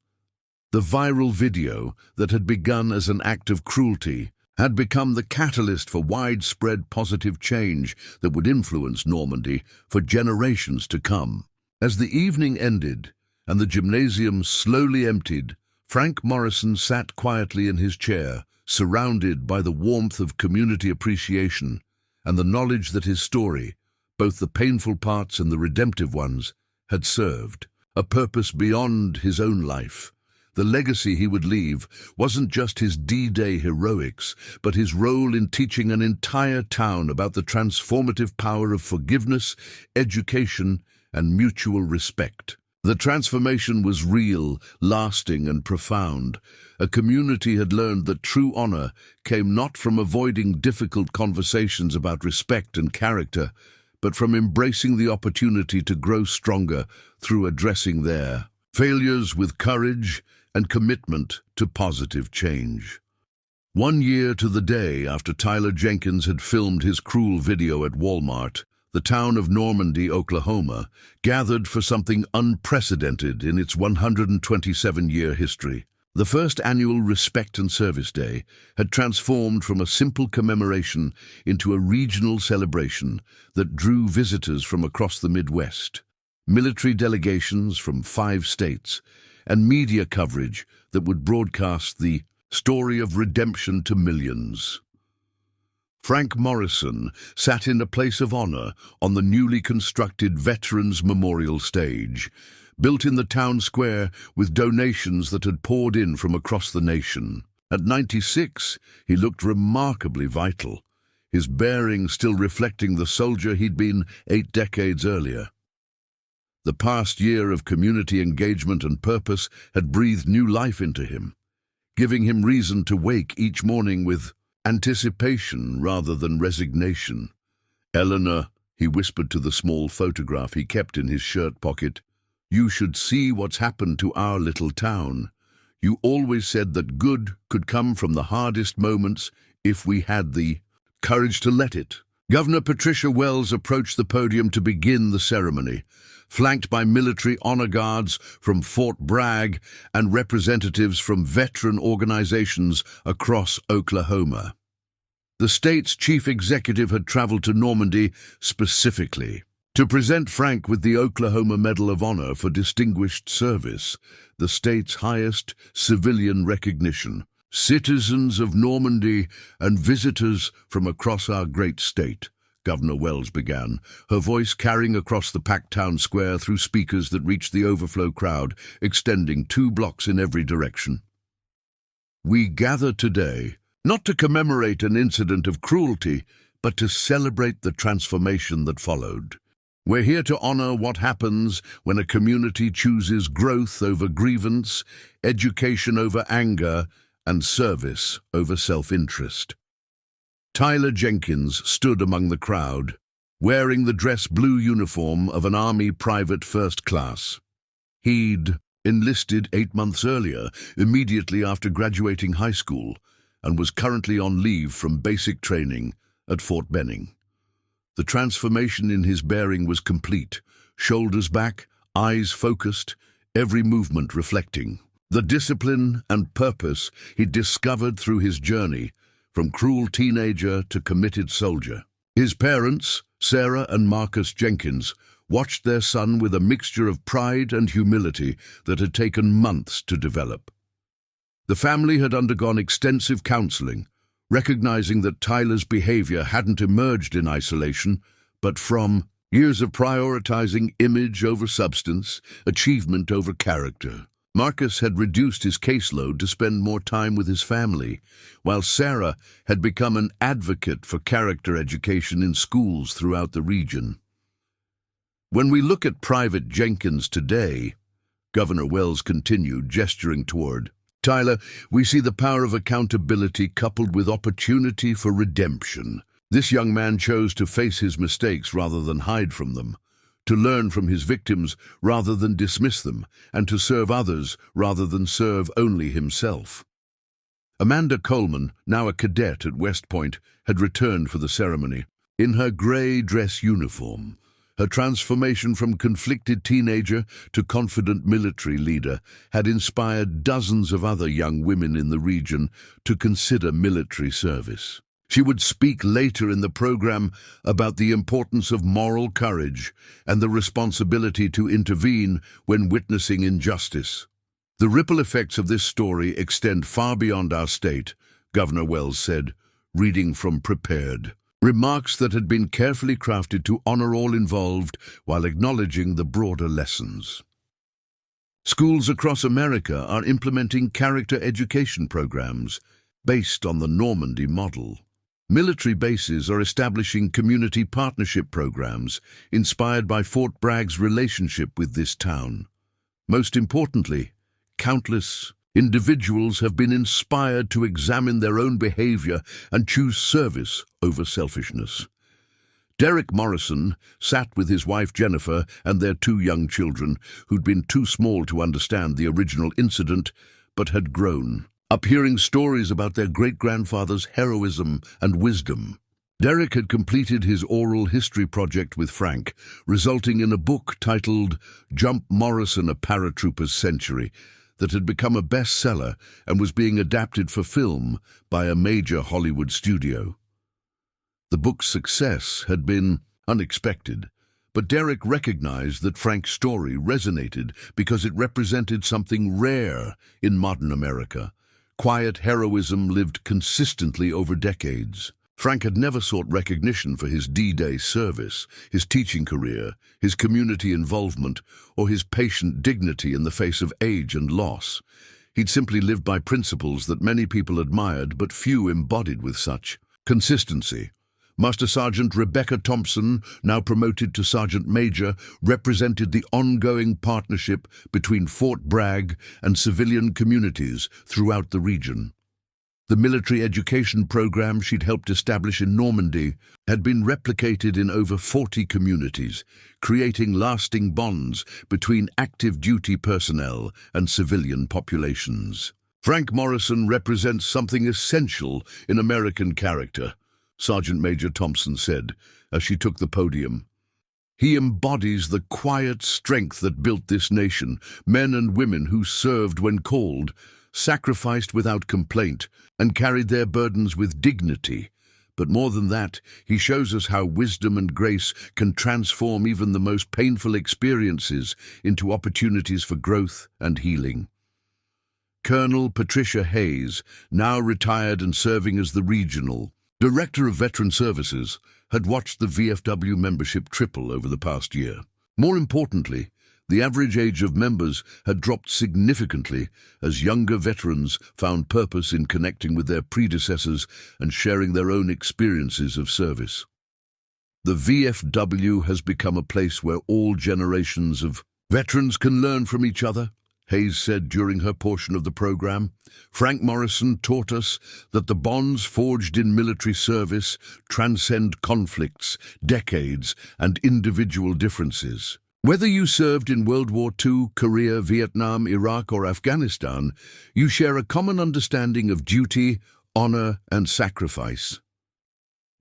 The viral video that had begun as an act of cruelty had become the catalyst for widespread positive change that would influence Normandy for generations to come. As the evening ended and the gymnasium slowly emptied, Frank Morrison sat quietly in his chair, surrounded by the warmth of community appreciation and the knowledge that his story, both the painful parts and the redemptive ones, had served a purpose beyond his own life. The legacy he would leave wasn't just his D-Day heroics, but his role in teaching an entire town about the transformative power of forgiveness, education, and mutual respect. The transformation was real, lasting, and profound. A community had learned that true honor came not from avoiding difficult conversations about respect and character, but from embracing the opportunity to grow stronger through addressing their failures with courage and commitment to positive change. 1 year to the day after Tyler Jenkins had filmed his cruel video at Walmart, the town of Normandy, Oklahoma, gathered for something unprecedented in its 127-year history. The first annual Respect and Service Day had transformed from a simple commemoration into a regional celebration that drew visitors from across the Midwest, military delegations from 5 states, and media coverage that would broadcast the story of redemption to millions. Frank Morrison sat in a place of honor on the newly constructed Veterans Memorial Stage, built in the town square with donations that had poured in from across the nation. At 96, he looked remarkably vital, his bearing still reflecting the soldier he'd been 8 decades earlier. The past year of community engagement and purpose had breathed new life into him, giving him reason to wake each morning with anticipation rather than resignation. "Eleanor," he whispered to the small photograph he kept in his shirt pocket, "you should see what's happened to our little town. You always said that good could come from the hardest moments if we had the courage to let it." Governor Patricia Wells approached the podium to begin the ceremony, flanked by military honor guards from Fort Bragg and representatives from veteran organizations across Oklahoma. The state's chief executive had traveled to Normandy specifically to present Frank with the Oklahoma Medal of Honor for Distinguished Service, the state's highest civilian recognition. "Citizens of Normandy and visitors from across our great state," Governor Wells began, her voice carrying across the packed town square through speakers that reached the overflow crowd, extending 2 blocks in every direction. "We gather today, not to commemorate an incident of cruelty, but to celebrate the transformation that followed. We're here to honor what happens when a community chooses growth over grievance, education over anger, and service over self-interest." Tyler Jenkins stood among the crowd, wearing the dress blue uniform of an Army private first class. He'd enlisted 8 months earlier, immediately after graduating high school, and was currently on leave from basic training at Fort Benning. The transformation in his bearing was complete, shoulders back, eyes focused, every movement reflecting the discipline and purpose he'd discovered through his journey, from cruel teenager to committed soldier. His parents, Sarah and Marcus Jenkins, watched their son with a mixture of pride and humility that had taken months to develop. The family had undergone extensive counseling, recognizing that Tyler's behavior hadn't emerged in isolation, but from years of prioritizing image over substance, achievement over character. Marcus had reduced his caseload to spend more time with his family, while Sarah had become an advocate for character education in schools throughout the region. "When we look at Private Jenkins today," Governor Wells continued, gesturing toward Tyler, "we see the power of accountability coupled with opportunity for redemption. This young man chose to face his mistakes rather than hide from them, to learn from his victims rather than dismiss them, and to serve others rather than serve only himself." Amanda Coleman, now a cadet at West Point, had returned for the ceremony. In her gray dress uniform, her transformation from conflicted teenager to confident military leader had inspired dozens of other young women in the region to consider military service. She would speak later in the program about the importance of moral courage and the responsibility to intervene when witnessing injustice. "The ripple effects of this story extend far beyond our state," Governor Wells said, reading from Prepared. Remarks that had been carefully crafted to honor all involved while acknowledging the broader lessons. Schools across America are implementing character education programs based on the Normandy model. Military bases are establishing community partnership programs inspired by Fort Bragg's relationship with this town. Most importantly, countless individuals have been inspired to examine their own behavior and choose service over selfishness. Derek Morrison sat with his wife Jennifer and their 2 young children, who'd been too small to understand the original incident, but had grown up hearing stories about their great-grandfather's heroism and wisdom. Derek had completed his oral history project with Frank, resulting in a book titled Jump Morrison, a Paratrooper's Century, that had become a bestseller and was being adapted for film by a major Hollywood studio. The book's success had been unexpected, but Derek recognized that Frank's story resonated because it represented something rare in modern America: quiet heroism lived consistently over decades. Frank had never sought recognition for his D-Day service, his teaching career, his community involvement, or his patient dignity in the face of age and loss. He'd simply lived by principles that many people admired but few embodied with such consistency. Master Sergeant Rebecca Thompson, now promoted to Sergeant Major, represented the ongoing partnership between Fort Bragg and civilian communities throughout the region. The military education program she'd helped establish in Normandy had been replicated in over 40 communities, creating lasting bonds between active duty personnel and civilian populations. Frank Morrison represents something essential in American character, Sergeant Major Thompson said as she took the podium. He embodies the quiet strength that built this nation, men and women who served when called, sacrificed without complaint, and carried their burdens with dignity. But more than that, he shows us how wisdom and grace can transform even the most painful experiences into opportunities for growth and healing. Colonel Patricia Hayes, now retired and serving as the Regional Director of Veteran Services, had watched the VFW membership triple over the past year. More importantly, the average age of members had dropped significantly as younger veterans found purpose in connecting with their predecessors and sharing their own experiences of service. The VFW has become a place where all generations of veterans can learn from each other, Hayes said during her portion of the program. Frank Morrison taught us that the bonds forged in military service transcend conflicts, decades, and individual differences. Whether you served in World War II, Korea, Vietnam, Iraq, or Afghanistan, you share a common understanding of duty, honor, and sacrifice.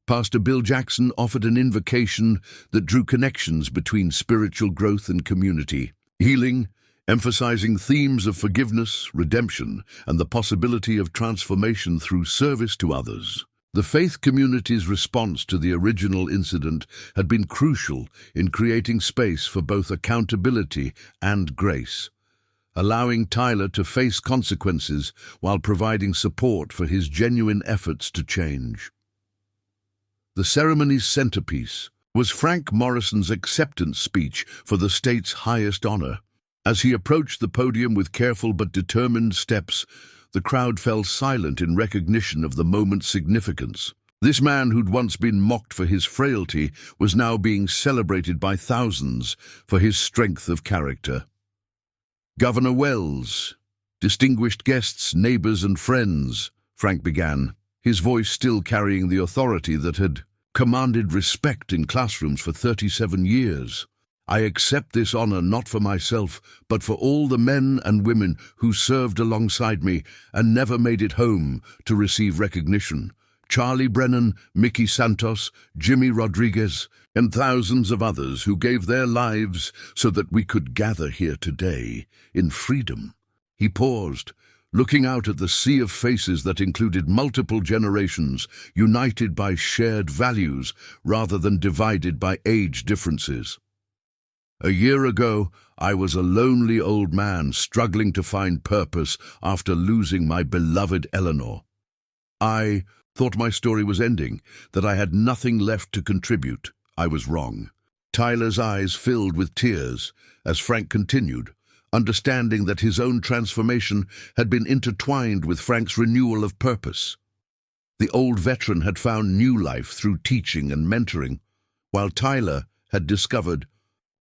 Pastor Bill Jackson offered an invocation that drew connections between spiritual growth and community, healing, emphasizing themes of forgiveness, redemption, and the possibility of transformation through service to others. The faith community's response to the original incident had been crucial in creating space for both accountability and grace, allowing Tyler to face consequences while providing support for his genuine efforts to change. The ceremony's centerpiece was Frank Morrison's acceptance speech for the state's highest honor. As he approached the podium with careful but determined steps, the crowd fell silent in recognition of the moment's significance. This man who'd once been mocked for his frailty was now being celebrated by thousands for his strength of character. Governor Wells, distinguished guests, neighbors, and friends, Frank began, his voice still carrying the authority that had commanded respect in classrooms for 37 years. I accept this honor not for myself, but for all the men and women who served alongside me and never made it home to receive recognition. Charlie Brennan, Mickey Santos, Jimmy Rodriguez, and thousands of others who gave their lives so that we could gather here today in freedom. He paused, looking out at the sea of faces that included multiple generations, united by shared values rather than divided by age differences. A year ago, I was a lonely old man struggling to find purpose after losing my beloved Eleanor. I thought my story was ending, that I had nothing left to contribute. I was wrong. Tyler's eyes filled with tears as Frank continued, understanding that his own transformation had been intertwined with Frank's renewal of purpose. The old veteran had found new life through teaching and mentoring, while Tyler had discovered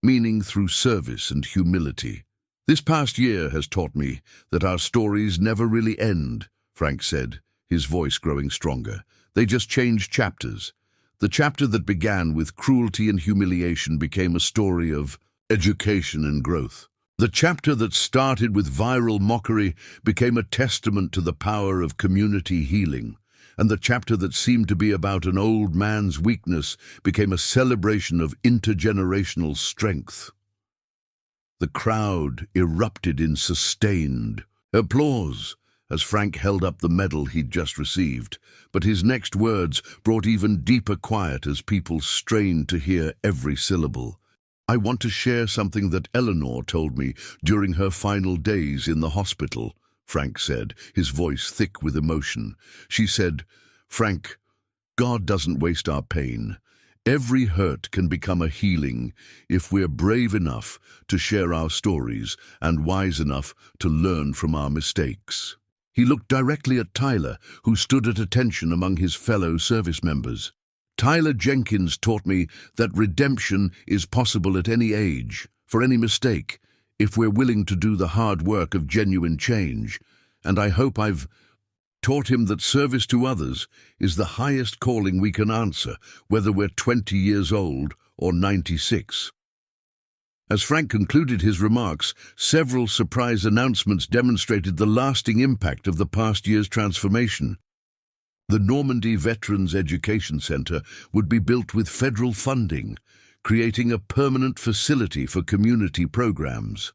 meaning through service and humility. This past year has taught me that our stories never really end, Frank said, his voice growing stronger. They just change chapters. The chapter that began with cruelty and humiliation became a story of education and growth. The chapter that started with viral mockery became a testament to the power of community healing. And the chapter that seemed to be about an old man's weakness became a celebration of intergenerational strength. The crowd erupted in sustained applause as Frank held up the medal he'd just received, but his next words brought even deeper quiet as people strained to hear every syllable. I want to share something that Eleanor told me during her final days in the hospital, Frank said, his voice thick with emotion. She said, "Frank, God doesn't waste our pain. Every hurt can become a healing if we're brave enough to share our stories and wise enough to learn from our mistakes. He looked directly at Tyler, who stood at attention among his fellow service members. Tyler Jenkins taught me that redemption is possible at any age, for any mistake, if we're willing to do the hard work of genuine change. And I hope I've taught him that service to others is the highest calling we can answer, whether we're 20 years old or 96. As Frank concluded his remarks, several surprise announcements demonstrated the lasting impact of the past year's transformation. The Normandy Veterans Education Center would be built with federal funding, creating a permanent facility for community programs.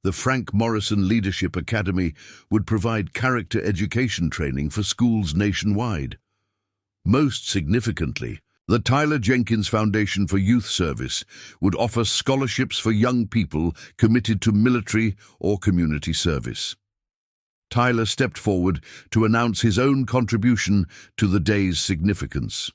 The Frank Morrison Leadership Academy would provide character education training for schools nationwide. Most significantly, the Tyler Jenkins Foundation for Youth Service would offer scholarships for young people committed to military or community service. Tyler stepped forward to announce his own contribution to the day's significance.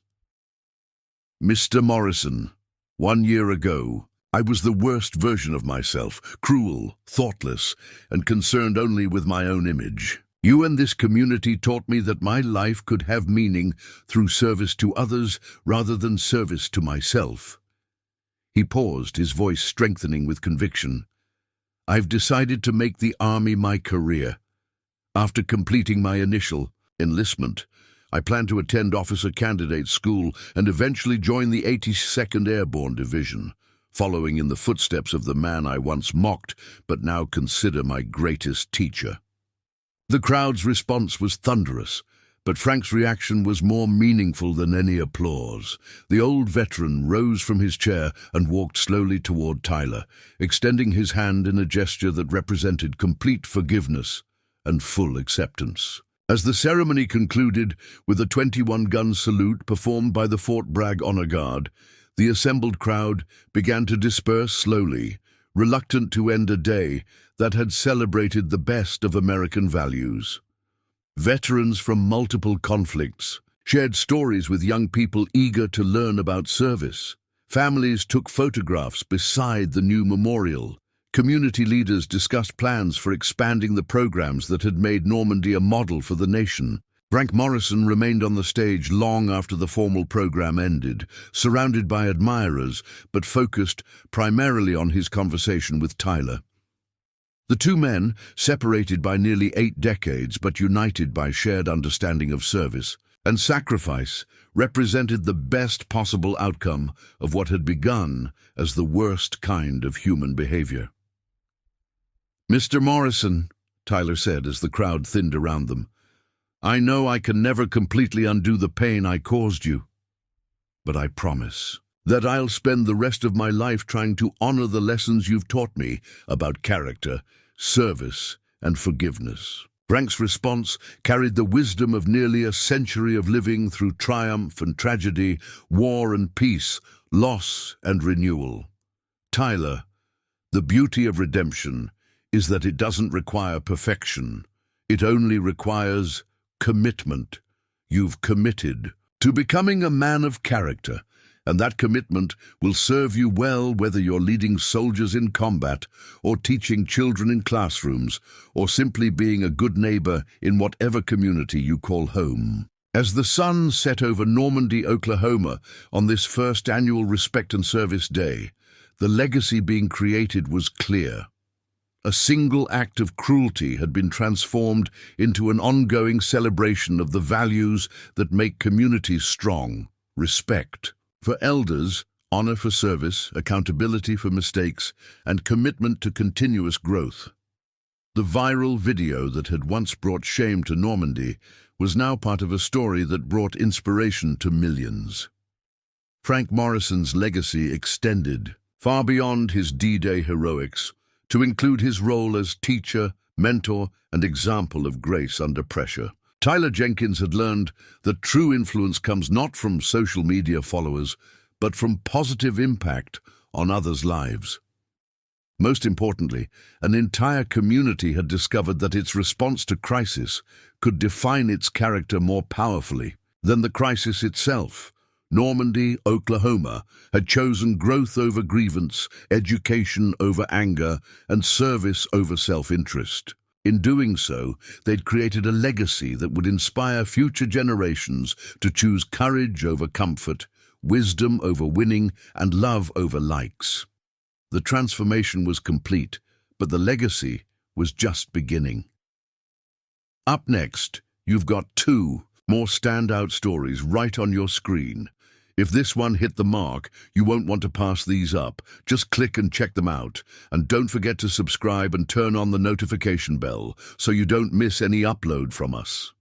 Mr. Morrison, 1 year ago, I was the worst version of myself, cruel, thoughtless, and concerned only with my own image. You and this community taught me that my life could have meaning through service to others rather than service to myself. He paused, his voice strengthening with conviction. I've decided to make the Army my career. After completing my initial enlistment, I plan to attend officer candidate school and eventually join the 82nd Airborne Division, following in the footsteps of the man I once mocked but now consider my greatest teacher. The crowd's response was thunderous, but Frank's reaction was more meaningful than any applause. The old veteran rose from his chair and walked slowly toward Tyler, extending his hand in a gesture that represented complete forgiveness and full acceptance. As the ceremony concluded with a 21-gun salute performed by the Fort Bragg Honor Guard, the assembled crowd began to disperse slowly, reluctant to end a day that had celebrated the best of American values. Veterans from multiple conflicts shared stories with young people eager to learn about service. Families took photographs beside the new memorial. Community leaders discussed plans for expanding the programs that had made Normandy a model for the nation. Frank Morrison remained on the stage long after the formal program ended, surrounded by admirers, but focused primarily on his conversation with Tyler. The two men, separated by nearly 8 decades but united by shared understanding of service and sacrifice, represented the best possible outcome of what had begun as the worst kind of human behavior. Mr. Morrison, Tyler said as the crowd thinned around them, I know I can never completely undo the pain I caused you, but I promise that I'll spend the rest of my life trying to honor the lessons you've taught me about character, service, and forgiveness. Frank's response carried the wisdom of nearly a century of living through triumph and tragedy, war and peace, loss and renewal. Tyler, the beauty of redemption is that it doesn't require perfection. It only requires commitment. You've committed to becoming a man of character, and that commitment will serve you well whether you're leading soldiers in combat or teaching children in classrooms or simply being a good neighbor in whatever community you call home. As the sun set over Normandy, Oklahoma on this first annual Respect and Service Day, the legacy being created was clear. A single act of cruelty had been transformed into an ongoing celebration of the values that make communities strong: respect for elders, honor for service, accountability for mistakes, and commitment to continuous growth. The viral video that had once brought shame to Normandy was now part of a story that brought inspiration to millions. Frank Morrison's legacy extended far beyond his D-Day heroics, to include his role as teacher, mentor, and example of grace under pressure. Tyler Jenkins had learned that true influence comes not from social media followers, but from positive impact on others' lives. Most importantly, an entire community had discovered that its response to crisis could define its character more powerfully. Then the crisis itself. Normandy, Oklahoma, had chosen growth over grievance, education over anger, and service over self-interest. In doing so, they'd created a legacy that would inspire future generations to choose courage over comfort, wisdom over winning, and love over likes. The transformation was complete, but the legacy was just beginning. Up next, you've got two more standout stories right on your screen. If this one hit the mark, you won't want to pass these up. Just click and check them out. And don't forget to subscribe and turn on the notification bell so you don't miss any upload from us.